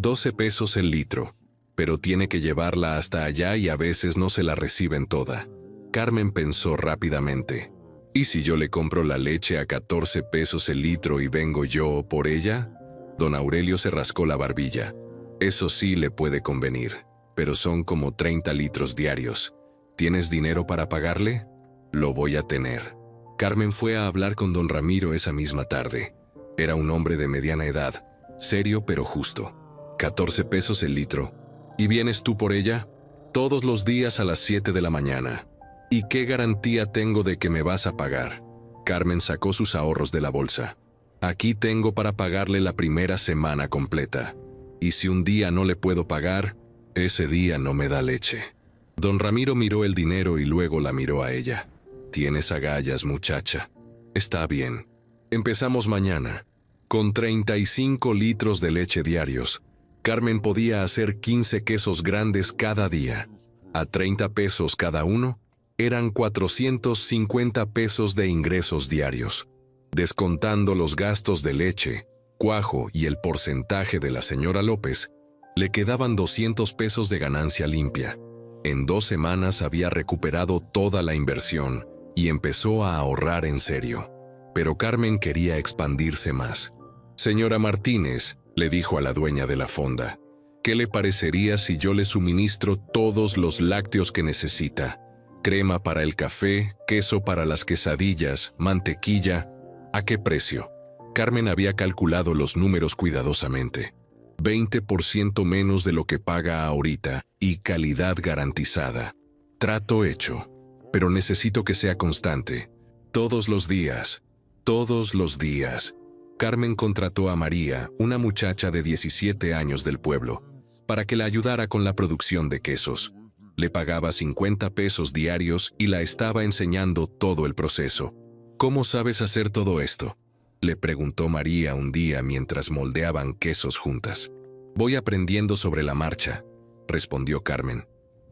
«12 pesos el litro, pero tiene que llevarla hasta allá y a veces no se la reciben toda». Carmen pensó rápidamente. «¿Y si yo le compro la leche a 14 pesos el litro y vengo yo por ella?». Don Aurelio se rascó la barbilla. «Eso sí le puede convenir, pero son como 30 litros diarios. ¿Tienes dinero para pagarle?». «Lo voy a tener». Carmen fue a hablar con don Ramiro esa misma tarde. Era un hombre de mediana edad, serio pero justo. «14 pesos el litro. ¿Y vienes tú por ella?». «Todos los días a las 7 de la mañana». «¿Y qué garantía tengo de que me vas a pagar?». Carmen sacó sus ahorros de la bolsa. «Aquí tengo para pagarle la primera semana completa. Y si un día no le puedo pagar, ese día no me da leche». Don Ramiro miró el dinero y luego la miró a ella. «Tienes agallas, muchacha. Está bien. Empezamos mañana». Con 35 litros de leche diarios, Carmen podía hacer 15 quesos grandes cada día. A 30 pesos cada uno, eran 450 pesos de ingresos diarios. Descontando los gastos de leche, cuajo y el porcentaje de la señora López, le quedaban 200 pesos de ganancia limpia. En 2 semanas había recuperado toda la inversión y empezó a ahorrar en serio. Pero Carmen quería expandirse más. «Señora Martínez», le dijo a la dueña de la fonda, «¿qué le parecería si yo le suministro todos los lácteos que necesita? Crema para el café, queso para las quesadillas, mantequilla. ¿A qué precio?». Carmen había calculado los números cuidadosamente. 20% menos de lo que paga ahorita y calidad garantizada. Trato hecho. Pero necesito que sea constante. Todos los días. Todos los días. Carmen contrató a María, una muchacha de 17 años del pueblo, para que la ayudara con la producción de quesos. Le pagaba 50 pesos diarios y la estaba enseñando todo el proceso. «¿Cómo sabes hacer todo esto?», le preguntó María un día mientras moldeaban quesos juntas. «Voy aprendiendo sobre la marcha», respondió Carmen.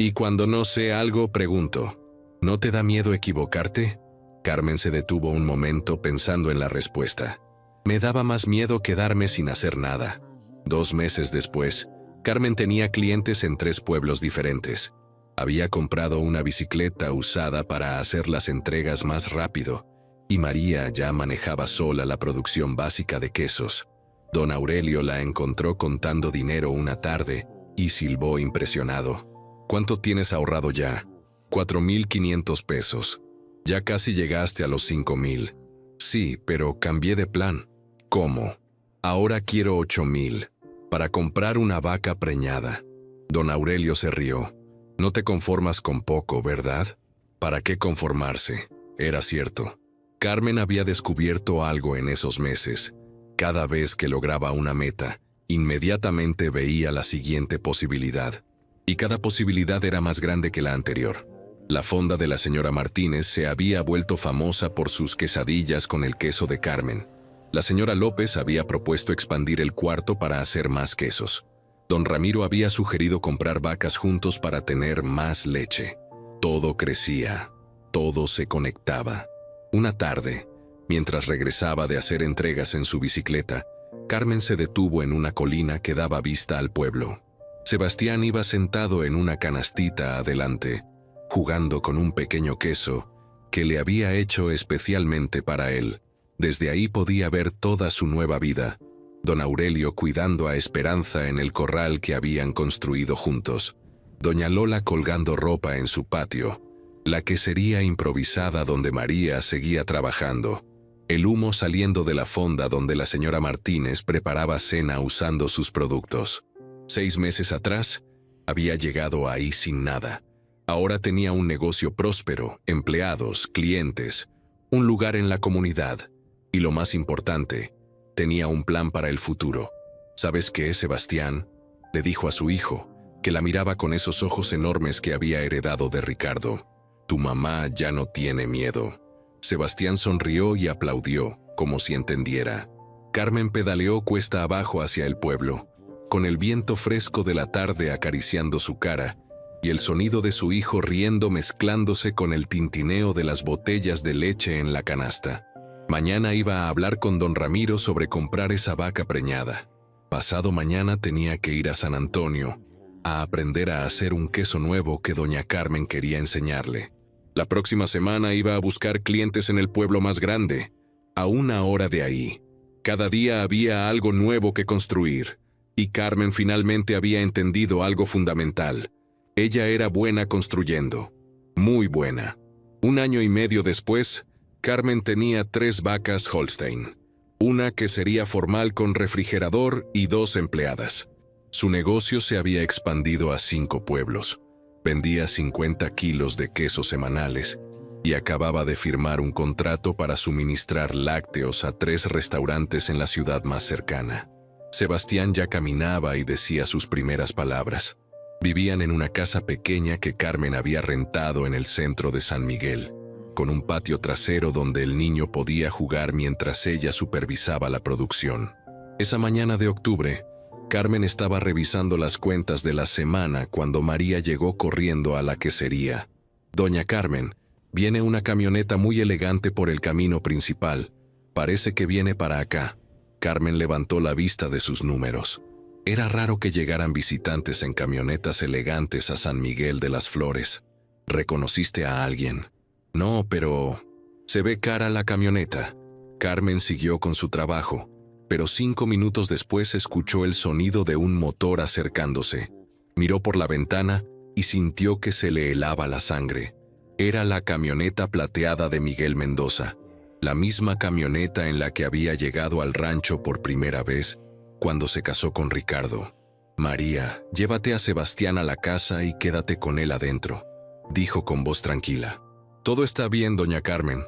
Y cuando no sé algo, pregunto, ¿no te da miedo equivocarte? Carmen se detuvo un momento pensando en la respuesta. Me daba más miedo quedarme sin hacer nada. 2 meses después, Carmen tenía clientes en 3 pueblos diferentes. Había comprado una bicicleta usada para hacer las entregas más rápido, y María ya manejaba sola la producción básica de quesos. Don Aurelio la encontró contando dinero una tarde y silbó impresionado. ¿Cuánto tienes ahorrado ya? 4.500 pesos. Ya casi llegaste a los 5.000. Sí, pero cambié de plan. ¿Cómo? Ahora quiero 8.000 para comprar una vaca preñada. Don Aurelio se rió. No te conformas con poco, ¿verdad? ¿Para qué conformarse? Era cierto. Carmen había descubierto algo en esos meses. Cada vez que lograba una meta, inmediatamente veía la siguiente posibilidad. Y cada posibilidad era más grande que la anterior. La fonda de la señora Martínez se había vuelto famosa por sus quesadillas con el queso de Carmen. La señora López había propuesto expandir el cuarto para hacer más quesos. Don Ramiro había sugerido comprar vacas juntos para tener más leche. Todo crecía, todo se conectaba. Una tarde, mientras regresaba de hacer entregas en su bicicleta, Carmen se detuvo en una colina que daba vista al pueblo. Sebastián iba sentado en una canastita adelante, jugando con un pequeño queso que le había hecho especialmente para él. Desde ahí podía ver toda su nueva vida. Don Aurelio cuidando a Esperanza en el corral que habían construido juntos. Doña Lola colgando ropa en su patio. La quesería improvisada donde María seguía trabajando. El humo saliendo de la fonda donde la señora Martínez preparaba cena usando sus productos. 6 meses atrás, había llegado ahí sin nada. Ahora tenía un negocio próspero, empleados, clientes, un lugar en la comunidad. Y lo más importante, tenía un plan para el futuro. ¿Sabes qué, Sebastián?, le dijo a su hijo, que la miraba con esos ojos enormes que había heredado de Ricardo. Tu mamá ya no tiene miedo. Sebastián sonrió y aplaudió, como si entendiera. Carmen pedaleó cuesta abajo hacia el pueblo, con el viento fresco de la tarde acariciando su cara, y el sonido de su hijo riendo mezclándose con el tintineo de las botellas de leche en la canasta. Mañana iba a hablar con don Ramiro sobre comprar esa vaca preñada. Pasado mañana tenía que ir a San Antonio, a aprender a hacer un queso nuevo que doña Carmen quería enseñarle. La próxima semana iba a buscar clientes en el pueblo más grande, a 1 hora de ahí. Cada día había algo nuevo que construir, y Carmen finalmente había entendido algo fundamental. Ella era buena construyendo, muy buena. 1 año y medio después, Carmen tenía 3 vacas Holstein, una que sería formal con refrigerador y 2 empleadas. Su negocio se había expandido a 5 pueblos. Vendía 50 kilos de queso semanales y acababa de firmar un contrato para suministrar lácteos a 3 restaurantes en la ciudad más cercana. Sebastián ya caminaba y decía sus primeras palabras. Vivían en una casa pequeña que Carmen había rentado en el centro de San Miguel, con un patio trasero donde el niño podía jugar mientras ella supervisaba la producción. Esa mañana de octubre, Carmen estaba revisando las cuentas de la semana cuando María llegó corriendo a la quesería. Doña Carmen, viene una camioneta muy elegante por el camino principal. Parece que viene para acá. Carmen levantó la vista de sus números. Era raro que llegaran visitantes en camionetas elegantes a San Miguel de las Flores. ¿Reconociste a alguien? No, pero se ve cara la camioneta. Carmen siguió con su trabajo, pero 5 minutos después escuchó el sonido de un motor acercándose. Miró por la ventana y sintió que se le helaba la sangre. Era la camioneta plateada de Miguel Mendoza, la misma camioneta en la que había llegado al rancho por primera vez cuando se casó con Ricardo. María, llévate a Sebastián a la casa y quédate con él adentro, dijo con voz tranquila. Todo está bien, doña Carmen.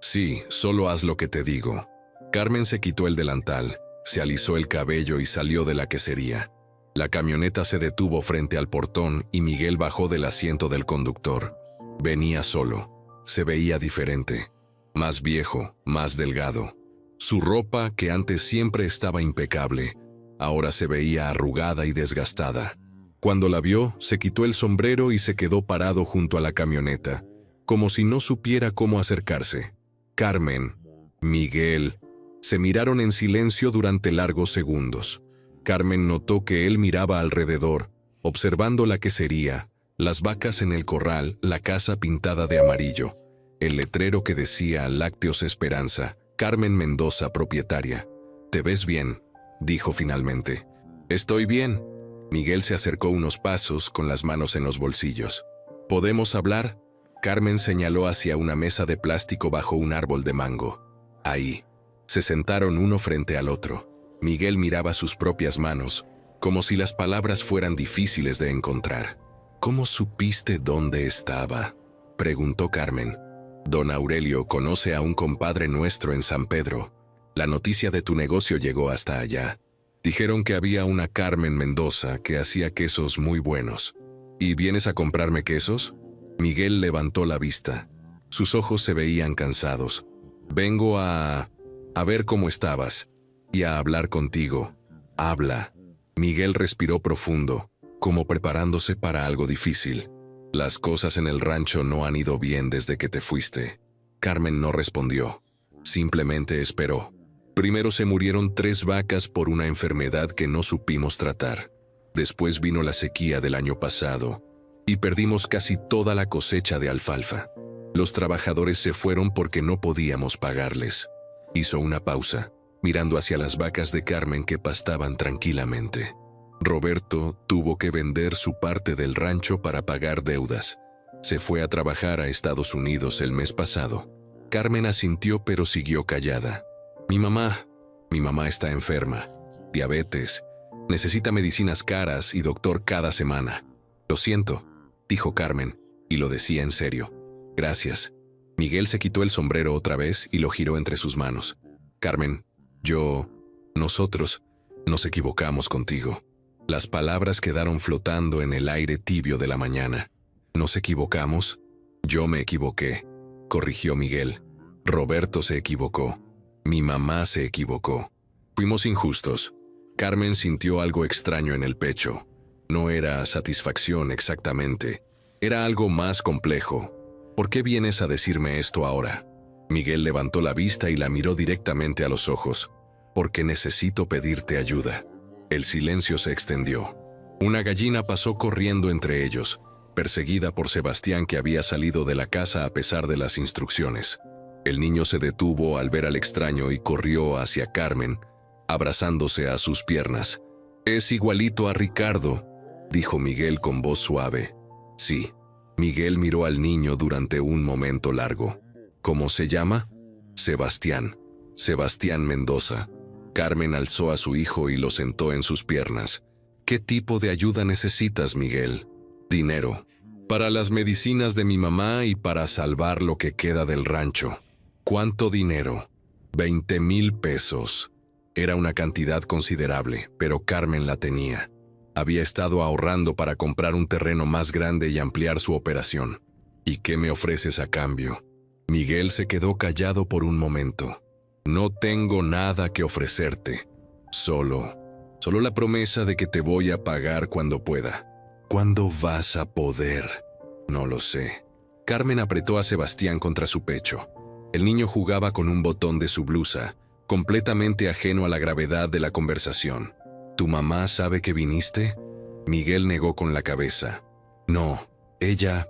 Sí, solo haz lo que te digo. Carmen se quitó el delantal, se alisó el cabello y salió de la quesería. La camioneta se detuvo frente al portón y Miguel bajó del asiento del conductor. Venía solo. Se veía diferente. Más viejo, más delgado. Su ropa, que antes siempre estaba impecable, ahora se veía arrugada y desgastada. Cuando la vio, se quitó el sombrero y se quedó parado junto a la camioneta, como si no supiera cómo acercarse. Carmen, Miguel, se miraron en silencio durante largos segundos. Carmen notó que él miraba alrededor, observando la quesería, las vacas en el corral, la casa pintada de amarillo, el letrero que decía Lácteos Esperanza, Carmen Mendoza, propietaria. «¿Te ves bien?», dijo finalmente. «Estoy bien». Miguel se acercó unos pasos con las manos en los bolsillos. «¿Podemos hablar?». Carmen señaló hacia una mesa de plástico bajo un árbol de mango. Ahí. Se sentaron uno frente al otro. Miguel miraba sus propias manos, como si las palabras fueran difíciles de encontrar. «¿Cómo supiste dónde estaba?», preguntó Carmen. «Don Aurelio conoce a un compadre nuestro en San Pedro. La noticia de tu negocio llegó hasta allá. Dijeron que había una Carmen Mendoza que hacía quesos muy buenos. ¿Y vienes a comprarme quesos?». Miguel levantó la vista. Sus ojos se veían cansados. «Vengo a ver cómo estabas y a hablar contigo». «Habla». Miguel respiró profundo, como preparándose para algo difícil. «Las cosas en el rancho no han ido bien desde que te fuiste». Carmen no respondió. Simplemente esperó. Primero se murieron 3 vacas por una enfermedad que no supimos tratar. Después vino la sequía del año pasado y perdimos casi toda la cosecha de alfalfa. Los trabajadores se fueron porque no podíamos pagarles. Hizo una pausa, mirando hacia las vacas de Carmen que pastaban tranquilamente. Roberto tuvo que vender su parte del rancho para pagar deudas. Se fue a trabajar a Estados Unidos el mes pasado. Carmen asintió pero siguió callada. Mi mamá está enferma. Diabetes. Necesita medicinas caras y doctor cada semana». «Lo siento», dijo Carmen, y lo decía en serio. «Gracias». Miguel se quitó el sombrero otra vez y lo giró entre sus manos. «Carmen, nosotros nos equivocamos contigo». Las palabras quedaron flotando en el aire tibio de la mañana. «¿Nos equivocamos?». «Yo me equivoqué», corrigió Miguel. «Roberto se equivocó. Mi mamá se equivocó. Fuimos injustos». Carmen sintió algo extraño en el pecho. No era satisfacción exactamente. Era algo más complejo. «¿Por qué vienes a decirme esto ahora?». Miguel levantó la vista y la miró directamente a los ojos. «Porque necesito pedirte ayuda». El silencio se extendió. Una gallina pasó corriendo entre ellos, perseguida por Sebastián, que había salido de la casa a pesar de las instrucciones. El niño se detuvo al ver al extraño y corrió hacia Carmen, abrazándose a sus piernas. «Es igualito a Ricardo», dijo Miguel con voz suave. «Sí». Miguel miró al niño durante un momento largo. «¿Cómo se llama?». «Sebastián. Sebastián Mendoza». Carmen alzó a su hijo y lo sentó en sus piernas. «¿Qué tipo de ayuda necesitas, Miguel?». «Dinero. Para las medicinas de mi mamá y para salvar lo que queda del rancho». «¿Cuánto dinero?». 20,000 pesos. Era una cantidad considerable, pero Carmen la tenía. Había estado ahorrando para comprar un terreno más grande y ampliar su operación. «¿Y qué me ofreces a cambio?». Miguel se quedó callado por un momento. «No tengo nada que ofrecerte. Solo la promesa de que te voy a pagar cuando pueda». «¿Cuándo vas a poder?». «No lo sé». Carmen apretó a Sebastián contra su pecho. El niño jugaba con un botón de su blusa, completamente ajeno a la gravedad de la conversación. «¿Tu mamá sabe que viniste?». Miguel negó con la cabeza. «No, ella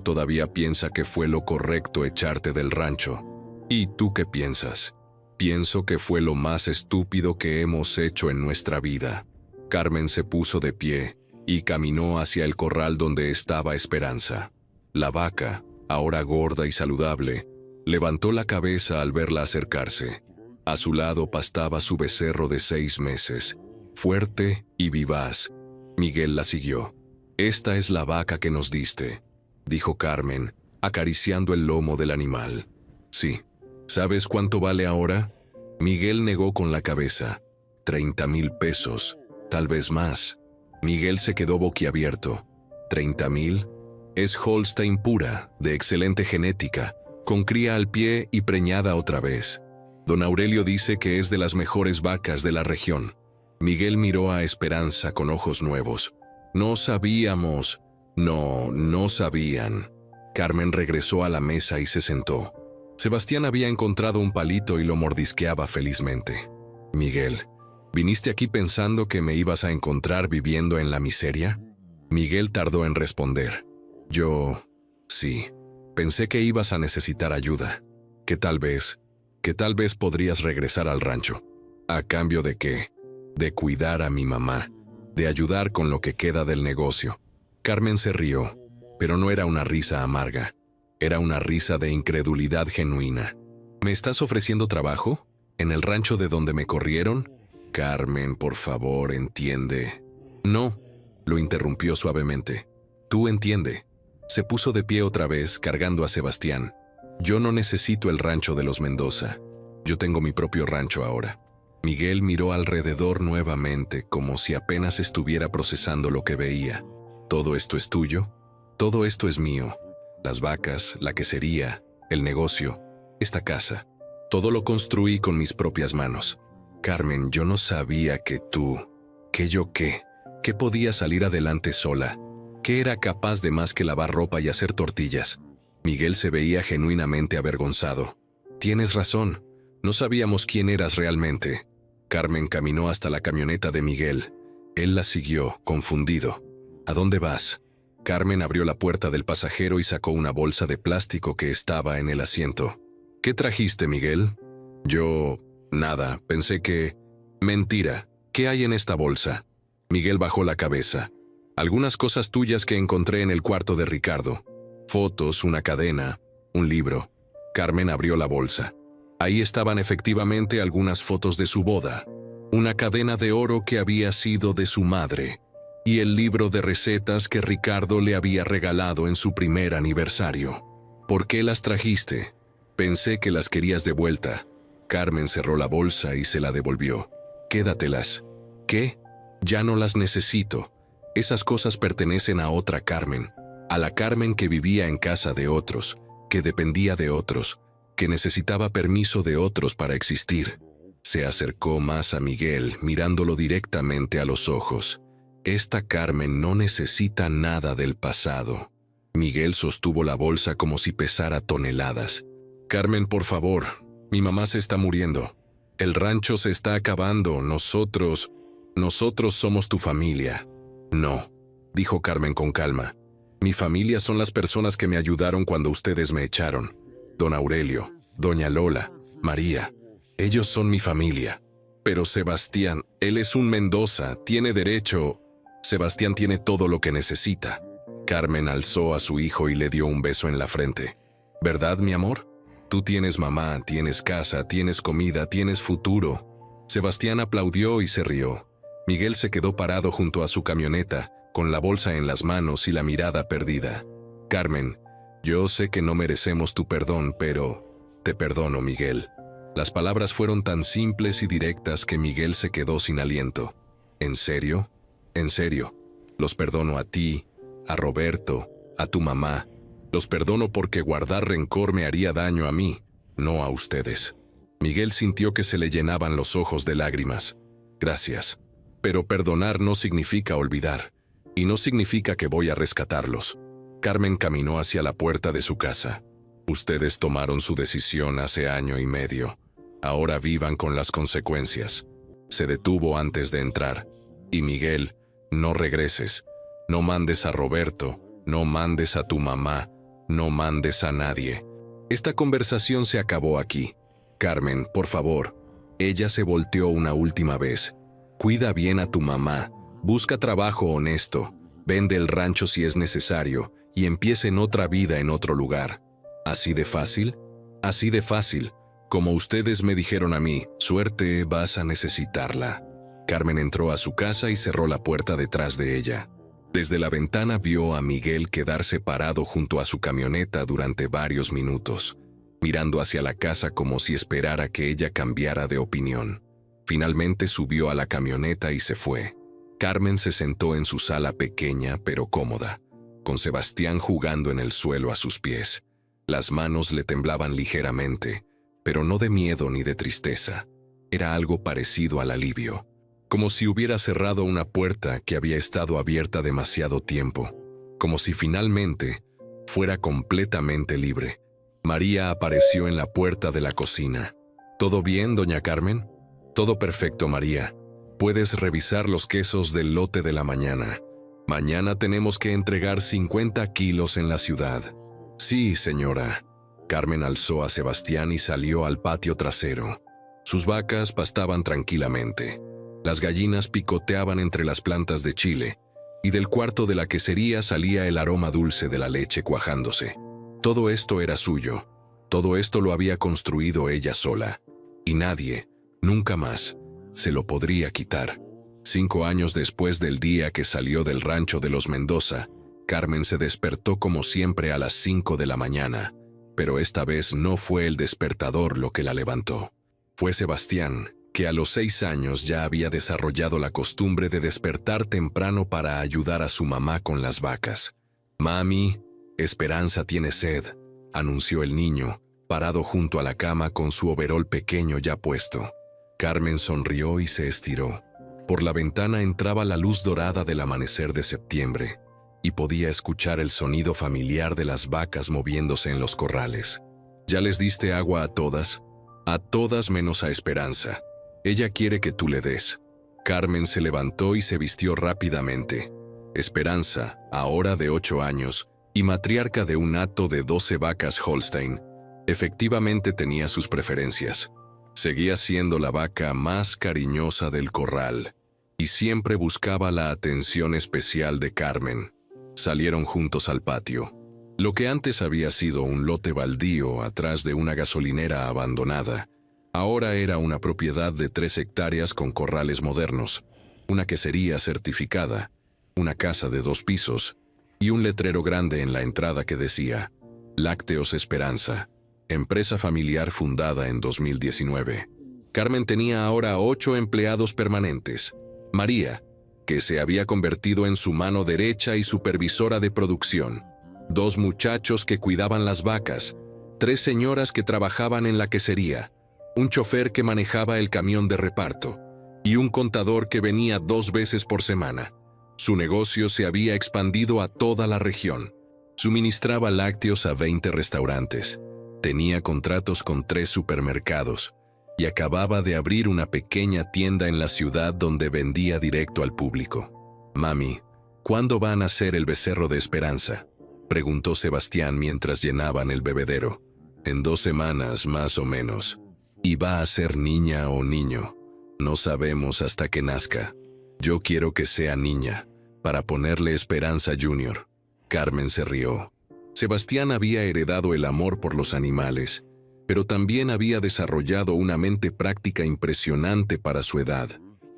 todavía piensa que fue lo correcto echarte del rancho». «¿Y tú qué piensas?». «Pienso que fue lo más estúpido que hemos hecho en nuestra vida». Carmen se puso de pie y caminó hacia el corral donde estaba Esperanza. La vaca, ahora gorda y saludable, levantó la cabeza al verla acercarse. A su lado pastaba su becerro de 6 meses, fuerte y vivaz. Miguel la siguió. «Esta es la vaca que nos diste», dijo Carmen, acariciando el lomo del animal. «Sí». «¿Sabes cuánto vale ahora?». Miguel negó con la cabeza. 30,000 pesos, tal vez más. Miguel se quedó boquiabierto. ¿30,000? Es Holstein pura, de excelente genética, con cría al pie y preñada otra vez. Don Aurelio dice que es de las mejores vacas de la región. Miguel miró a Esperanza con ojos nuevos. No sabíamos. No sabían. Carmen regresó a la mesa y se sentó. Sebastián había encontrado un palito y lo mordisqueaba felizmente. Miguel, ¿viniste aquí pensando que me ibas a encontrar viviendo en la miseria? Miguel tardó en responder. Sí, pensé que ibas a necesitar ayuda. Que tal vez podrías regresar al rancho. ¿A cambio de qué? De cuidar a mi mamá, de ayudar con lo que queda del negocio. Carmen se rió, pero no era una risa amarga. Era una risa de incredulidad genuina. ¿Me estás ofreciendo trabajo? ¿En el rancho de donde me corrieron? Carmen, por favor, entiende. No, lo interrumpió suavemente. Tú entiende. Se puso de pie otra vez, cargando a Sebastián. Yo no necesito el rancho de los Mendoza. Yo tengo mi propio rancho ahora. Miguel miró alrededor nuevamente, como si apenas estuviera procesando lo que veía. ¿Todo esto es tuyo? Todo esto es mío. Las vacas, la quesería, el negocio, esta casa. Todo lo construí con mis propias manos. Carmen, yo no sabía que que podía salir adelante sola, que era capaz de más que lavar ropa y hacer tortillas. Miguel se veía genuinamente avergonzado. Tienes razón, no sabíamos quién eras realmente. Carmen caminó hasta la camioneta de Miguel. Él la siguió, confundido. ¿A dónde vas? Carmen abrió la puerta del pasajero y sacó una bolsa de plástico que estaba en el asiento. ¿Qué trajiste, Miguel? Nada, pensé que... Mentira, ¿qué hay en esta bolsa? Miguel bajó la cabeza. Algunas cosas tuyas que encontré en el cuarto de Ricardo. Fotos, una cadena, un libro. Carmen abrió la bolsa. Ahí estaban efectivamente algunas fotos de su boda, una cadena de oro que había sido de su madre, y el libro de recetas que Ricardo le había regalado en su primer aniversario. ¿Por qué las trajiste? Pensé que las querías de vuelta. Carmen cerró la bolsa y se la devolvió. Quédatelas. ¿Qué? Ya no las necesito. Esas cosas pertenecen a otra Carmen, a la Carmen que vivía en casa de otros, que dependía de otros, que necesitaba permiso de otros para existir. Se acercó más a Miguel, mirándolo directamente a los ojos. Esta Carmen no necesita nada del pasado. Miguel sostuvo la bolsa como si pesara toneladas. Carmen, por favor, mi mamá se está muriendo. El rancho se está acabando, nosotros somos tu familia. No, dijo Carmen con calma. Mi familia son las personas que me ayudaron cuando ustedes me echaron. Don Aurelio, Doña Lola, María. Ellos son mi familia. Pero Sebastián, él es un Mendoza, tiene derecho. Sebastián tiene todo lo que necesita. Carmen alzó a su hijo y le dio un beso en la frente. ¿Verdad, mi amor? Tú tienes mamá, tienes casa, tienes comida, tienes futuro. Sebastián aplaudió y se rió. Miguel se quedó parado junto a su camioneta, con la bolsa en las manos y la mirada perdida. Carmen, yo sé que no merecemos tu perdón, pero... Te perdono, Miguel. Las palabras fueron tan simples y directas que Miguel se quedó sin aliento. ¿En serio? En serio. Los perdono a ti, a Roberto, a tu mamá. Los perdono porque guardar rencor me haría daño a mí, no a ustedes. Miguel sintió que se le llenaban los ojos de lágrimas. Gracias. Pero perdonar no significa olvidar, y no significa que voy a rescatarlos. Carmen caminó hacia la puerta de su casa. Ustedes tomaron su decisión hace 1.5 años. Ahora vivan con las consecuencias. Se detuvo antes de entrar. Y Miguel, no regreses. No mandes a Roberto, no mandes a tu mamá, no mandes a nadie. Esta conversación se acabó aquí. Carmen, por favor. Ella se volteó una última vez. Cuida bien a tu mamá, busca trabajo honesto, vende el rancho si es necesario y empiecen otra vida en otro lugar. ¿Así de fácil? Así de fácil. Como ustedes me dijeron a mí, suerte vas a necesitarla. Carmen entró a su casa y cerró la puerta detrás de ella. Desde la ventana vio a Miguel quedarse parado junto a su camioneta durante varios minutos, mirando hacia la casa como si esperara que ella cambiara de opinión. Finalmente subió a la camioneta y se fue. Carmen se sentó en su sala pequeña pero cómoda, con Sebastián jugando en el suelo a sus pies. Las manos le temblaban ligeramente, pero no de miedo ni de tristeza. Era algo parecido al alivio. como si hubiera cerrado una puerta que había estado abierta demasiado tiempo, como si finalmente fuera completamente libre. María apareció en la puerta de la cocina. ¿Todo bien, doña Carmen? Todo perfecto, María. Puedes revisar los quesos del lote de la mañana. Mañana tenemos que entregar 50 kilos en la ciudad. Sí, señora. Carmen alzó a Sebastián y salió al patio trasero. Sus vacas pastaban tranquilamente. Las gallinas picoteaban entre las plantas de chile, y del cuarto de la quesería salía el aroma dulce de la leche cuajándose. Todo esto era suyo. Todo esto lo había construido ella sola. Y nadie, nunca más, se lo podría quitar. 5 años después del día que salió del rancho de los Mendoza, Carmen se despertó como siempre a las 5 de la mañana, pero esta vez no fue el despertador lo que la levantó. Fue Sebastián, que a los 6 años ya había desarrollado la costumbre de despertar temprano para ayudar a su mamá con las vacas. «Mami, Esperanza tiene sed», anunció el niño, parado junto a la cama con su overol pequeño ya puesto. Carmen sonrió y se estiró. Por la ventana entraba la luz dorada del amanecer de septiembre, y podía escuchar el sonido familiar de las vacas moviéndose en los corrales. «¿Ya les diste agua a todas?» «A todas menos a Esperanza. Ella quiere que tú le des». Carmen se levantó y se vistió rápidamente. Esperanza, ahora de 8 años, y matriarca de un hato de 12 vacas Holstein, efectivamente tenía sus preferencias. Seguía siendo la vaca más cariñosa del corral, y siempre buscaba la atención especial de Carmen. Salieron juntos al patio. Lo que antes había sido un lote baldío atrás de una gasolinera abandonada, ahora era una propiedad de 3 hectáreas con corrales modernos, una quesería certificada, una casa de 2 pisos y un letrero grande en la entrada que decía «Lácteos Esperanza, empresa familiar fundada en 2019». Carmen tenía ahora 8 empleados permanentes. María, que se había convertido en su mano derecha y supervisora de producción. 2 muchachos que cuidaban las vacas, 3 señoras que trabajaban en la quesería, un chofer que manejaba el camión de reparto y un contador que venía 2 veces por semana. Su negocio se había expandido a toda la región. Suministraba lácteos a 20 restaurantes, tenía contratos con 3 supermercados y acababa de abrir una pequeña tienda en la ciudad donde vendía directo al público. «Mami, ¿cuándo va a nacer el becerro de Esperanza?», preguntó Sebastián mientras llenaban el bebedero. «En 2 semanas, más o menos. ¿Y va a ser niña o niño? No sabemos hasta que nazca. Yo quiero que sea niña, para ponerle Esperanza Junior». Carmen se rió. Sebastián había heredado el amor por los animales, pero también había desarrollado una mente práctica impresionante para su edad.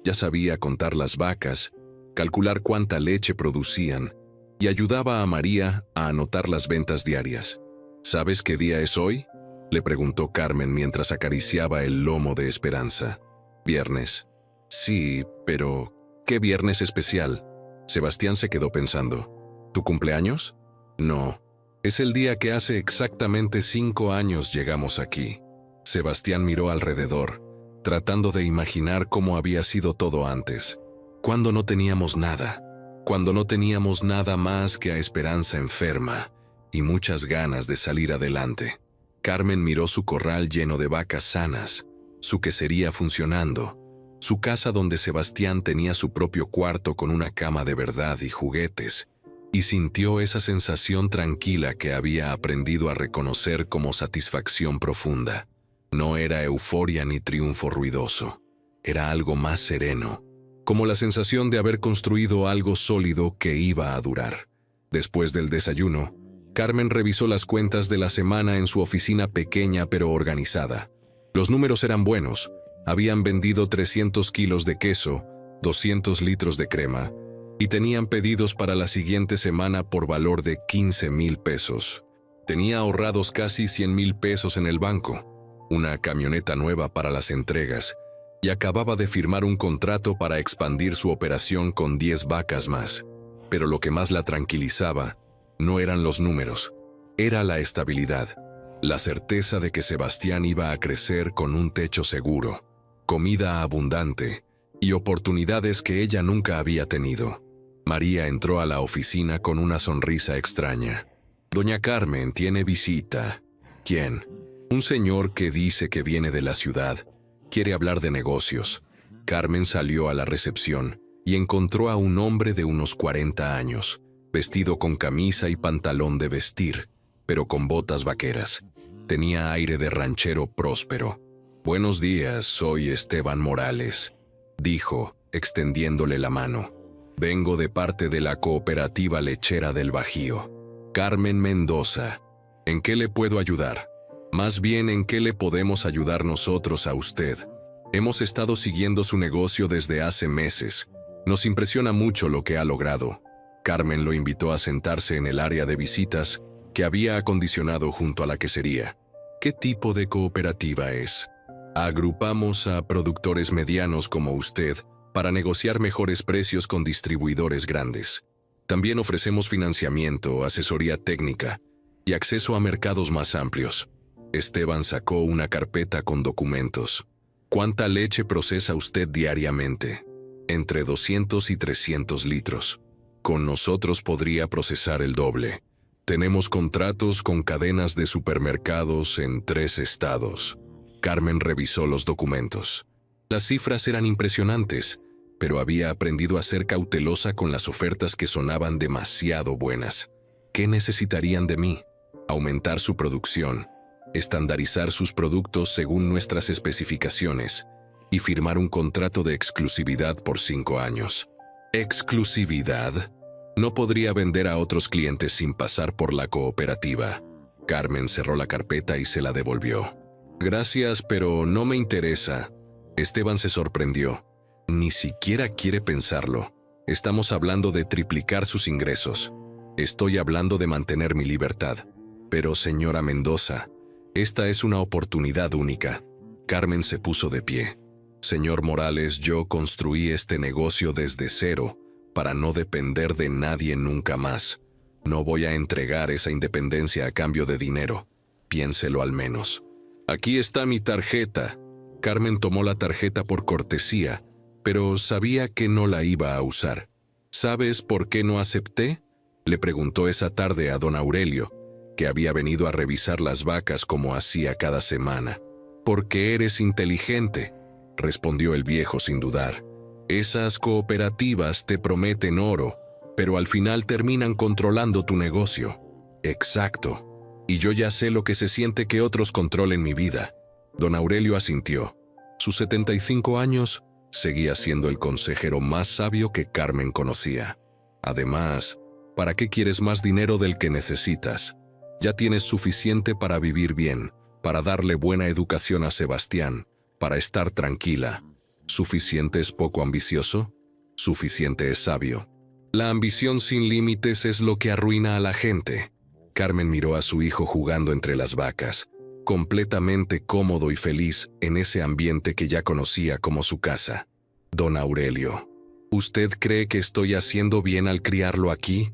Ya sabía contar las vacas, calcular cuánta leche producían, y ayudaba a María a anotar las ventas diarias. «¿Sabes qué día es hoy?», le preguntó Carmen mientras acariciaba el lomo de Esperanza. «Viernes». «Sí, pero ¿qué viernes especial?». Sebastián se quedó pensando. «¿Tu cumpleaños?». «No, es el día que hace exactamente 5 años llegamos aquí». Sebastián miró alrededor, tratando de imaginar cómo había sido todo antes. Cuando no teníamos nada. Cuando no teníamos nada más que a Esperanza enferma y muchas ganas de salir adelante. Carmen miró su corral lleno de vacas sanas, su quesería funcionando, su casa donde Sebastián tenía su propio cuarto con una cama de verdad y juguetes, y sintió esa sensación tranquila que había aprendido a reconocer como satisfacción profunda. No era euforia ni triunfo ruidoso, era algo más sereno, como la sensación de haber construido algo sólido que iba a durar. Después del desayuno, Carmen revisó las cuentas de la semana en su oficina pequeña pero organizada. Los números eran buenos. Habían vendido 300 kilos de queso, 200 litros de crema, y tenían pedidos para la siguiente semana por valor de 15,000 pesos. Tenía ahorrados casi 100,000 pesos en el banco, una camioneta nueva para las entregas, y acababa de firmar un contrato para expandir su operación con 10 vacas más. Pero lo que más la tranquilizaba no eran los números, era la estabilidad, la certeza de que Sebastián iba a crecer con un techo seguro, comida abundante y oportunidades que ella nunca había tenido. María entró a la oficina con una sonrisa extraña. «Doña Carmen tiene visita». «¿Quién?» «Un señor que dice que viene de la ciudad. Quiere hablar de negocios». Carmen salió a la recepción y encontró a un hombre de unos 40 años, vestido con camisa y pantalón de vestir, pero con botas vaqueras. Tenía aire de ranchero próspero. «Buenos días, soy Esteban Morales», dijo, extendiéndole la mano. «Vengo de parte de la Cooperativa Lechera del Bajío. Carmen Mendoza. ¿En qué le puedo ayudar? Más bien, ¿en qué le podemos ayudar nosotros a usted? Hemos estado siguiendo su negocio desde hace meses. Nos impresiona mucho lo que ha logrado». Carmen lo invitó a sentarse en el área de visitas que había acondicionado junto a la quesería. «¿Qué tipo de cooperativa es?» «Agrupamos a productores medianos como usted para negociar mejores precios con distribuidores grandes. También ofrecemos financiamiento, asesoría técnica y acceso a mercados más amplios». Esteban sacó una carpeta con documentos. «¿Cuánta leche procesa usted diariamente?» «Entre 200 y 300 litros. Con nosotros podría procesar el doble. Tenemos contratos con cadenas de supermercados en 3 estados». Carmen revisó los documentos. Las cifras eran impresionantes, pero había aprendido a ser cautelosa con las ofertas que sonaban demasiado buenas. ¿Qué necesitarían de mí? Aumentar su producción, estandarizar sus productos según nuestras especificaciones y firmar un contrato de exclusividad por 5 años. ¿Exclusividad? No podría vender a otros clientes sin pasar por la cooperativa. Carmen cerró la carpeta y se la devolvió. «Gracias, pero no me interesa». Esteban se sorprendió. «Ni siquiera quiere pensarlo. Estamos hablando de triplicar sus ingresos. Estoy hablando de mantener mi libertad». «Pero, señora Mendoza, esta es una oportunidad única». Carmen se puso de pie. «Señor Morales, yo construí este negocio desde cero para no depender de nadie nunca más. No voy a entregar esa independencia a cambio de dinero. Piénselo al menos». «Aquí está mi tarjeta». Carmen tomó la tarjeta por cortesía, pero sabía que no la iba a usar. «¿Sabes por qué no acepté?», le preguntó esa tarde a don Aurelio, que había venido a revisar las vacas como hacía cada semana. «Porque eres inteligente», respondió el viejo sin dudar. «Esas cooperativas te prometen oro, pero al final terminan controlando tu negocio». «Exacto. Y yo ya sé lo que se siente que otros controlen mi vida». Don Aurelio asintió. Sus 75 años seguía siendo el consejero más sabio que Carmen conocía. «Además, ¿para qué quieres más dinero del que necesitas? Ya tienes suficiente para vivir bien, para darle buena educación a Sebastián, para estar tranquila. ¿Suficiente es poco ambicioso? Suficiente es sabio». La ambición sin límites es lo que arruina a la gente. Carmen miró a su hijo jugando entre las vacas, completamente cómodo y feliz en ese ambiente que ya conocía como su casa. «Don Aurelio, ¿usted cree que estoy haciendo bien al criarlo aquí?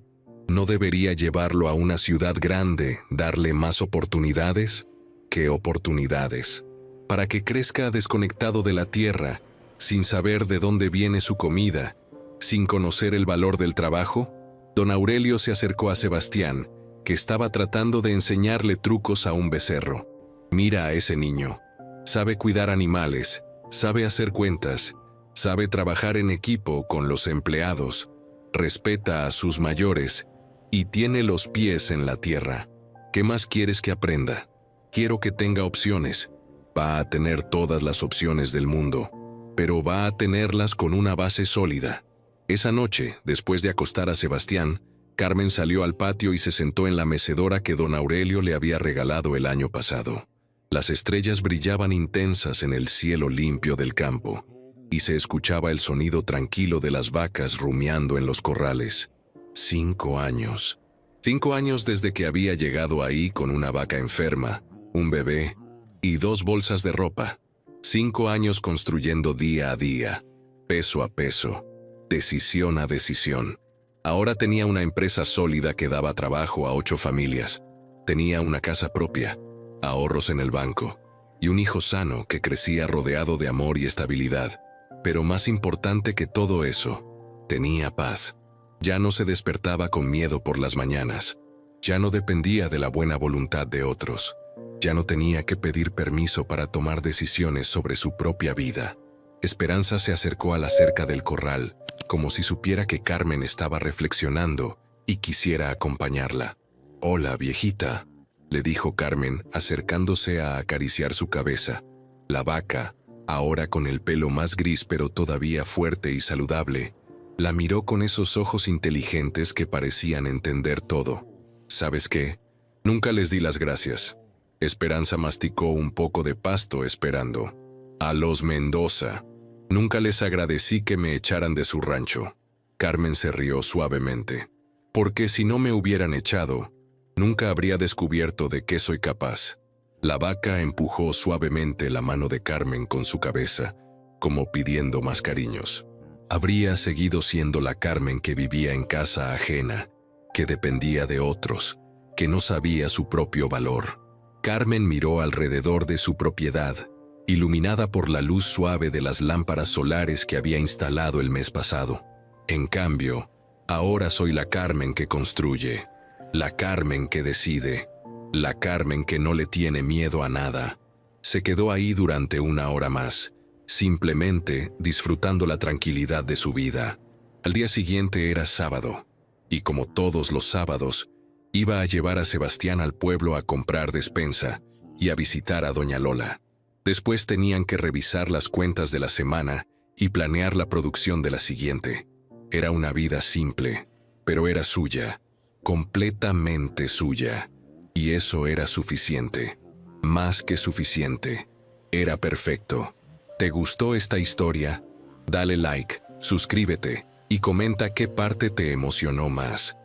¿No debería llevarlo a una ciudad grande, darle más oportunidades?» «¿Qué oportunidades? Para que crezca desconectado de la tierra, sin saber de dónde viene su comida, sin conocer el valor del trabajo». Don Aurelio se acercó a Sebastián, que estaba tratando de enseñarle trucos a un becerro. «Mira a ese niño. Sabe cuidar animales, sabe hacer cuentas, sabe trabajar en equipo con los empleados, respeta a sus mayores y tiene los pies en la tierra. ¿Qué más quieres que aprenda? Quiero que tenga opciones. Va a tener todas las opciones del mundo, pero va a tenerlas con una base sólida». Esa noche, después de acostar a Sebastián, Carmen salió al patio y se sentó en la mecedora que don Aurelio le había regalado el año pasado. Las estrellas brillaban intensas en el cielo limpio del campo, y se escuchaba el sonido tranquilo de las vacas rumiando en los corrales. 5 años. 5 años desde que había llegado ahí con una vaca enferma, un bebé y 2 bolsas de ropa. 5 años construyendo día a día, peso a peso, decisión a decisión. Ahora tenía una empresa sólida que daba trabajo a 8 familias. Tenía una casa propia, ahorros en el banco, y un hijo sano que crecía rodeado de amor y estabilidad. Pero más importante que todo eso, tenía paz. Ya no se despertaba con miedo por las mañanas. Ya no dependía de la buena voluntad de otros. Ya no tenía que pedir permiso para tomar decisiones sobre su propia vida. Esperanza se acercó a la cerca del corral, como si supiera que Carmen estaba reflexionando y quisiera acompañarla. «Hola, viejita», le dijo Carmen, acercándose a acariciar su cabeza. La vaca, ahora con el pelo más gris pero todavía fuerte y saludable, la miró con esos ojos inteligentes que parecían entender todo. «¿Sabes qué? Nunca les di las gracias». Esperanza masticó un poco de pasto esperando. «A los Mendoza. Nunca les agradecí que me echaran de su rancho». Carmen se rió suavemente. «Porque si no me hubieran echado, nunca habría descubierto de qué soy capaz». La vaca empujó suavemente la mano de Carmen con su cabeza, como pidiendo más cariños. Habría seguido siendo la Carmen que vivía en casa ajena, que dependía de otros, que no sabía su propio valor. Carmen miró alrededor de su propiedad, iluminada por la luz suave de las lámparas solares que había instalado el mes pasado. En cambio, ahora soy la Carmen que construye, la Carmen que decide, la Carmen que no le tiene miedo a nada. Se quedó ahí durante una hora más, simplemente disfrutando la tranquilidad de su vida. Al día siguiente era sábado, y como todos los sábados, iba a llevar a Sebastián al pueblo a comprar despensa y a visitar a doña Lola. Después tenían que revisar las cuentas de la semana y planear la producción de la siguiente. Era una vida simple, pero era suya, completamente suya, y eso era suficiente, más que suficiente. Era perfecto. ¿Te gustó esta historia? Dale like, suscríbete y comenta qué parte te emocionó más.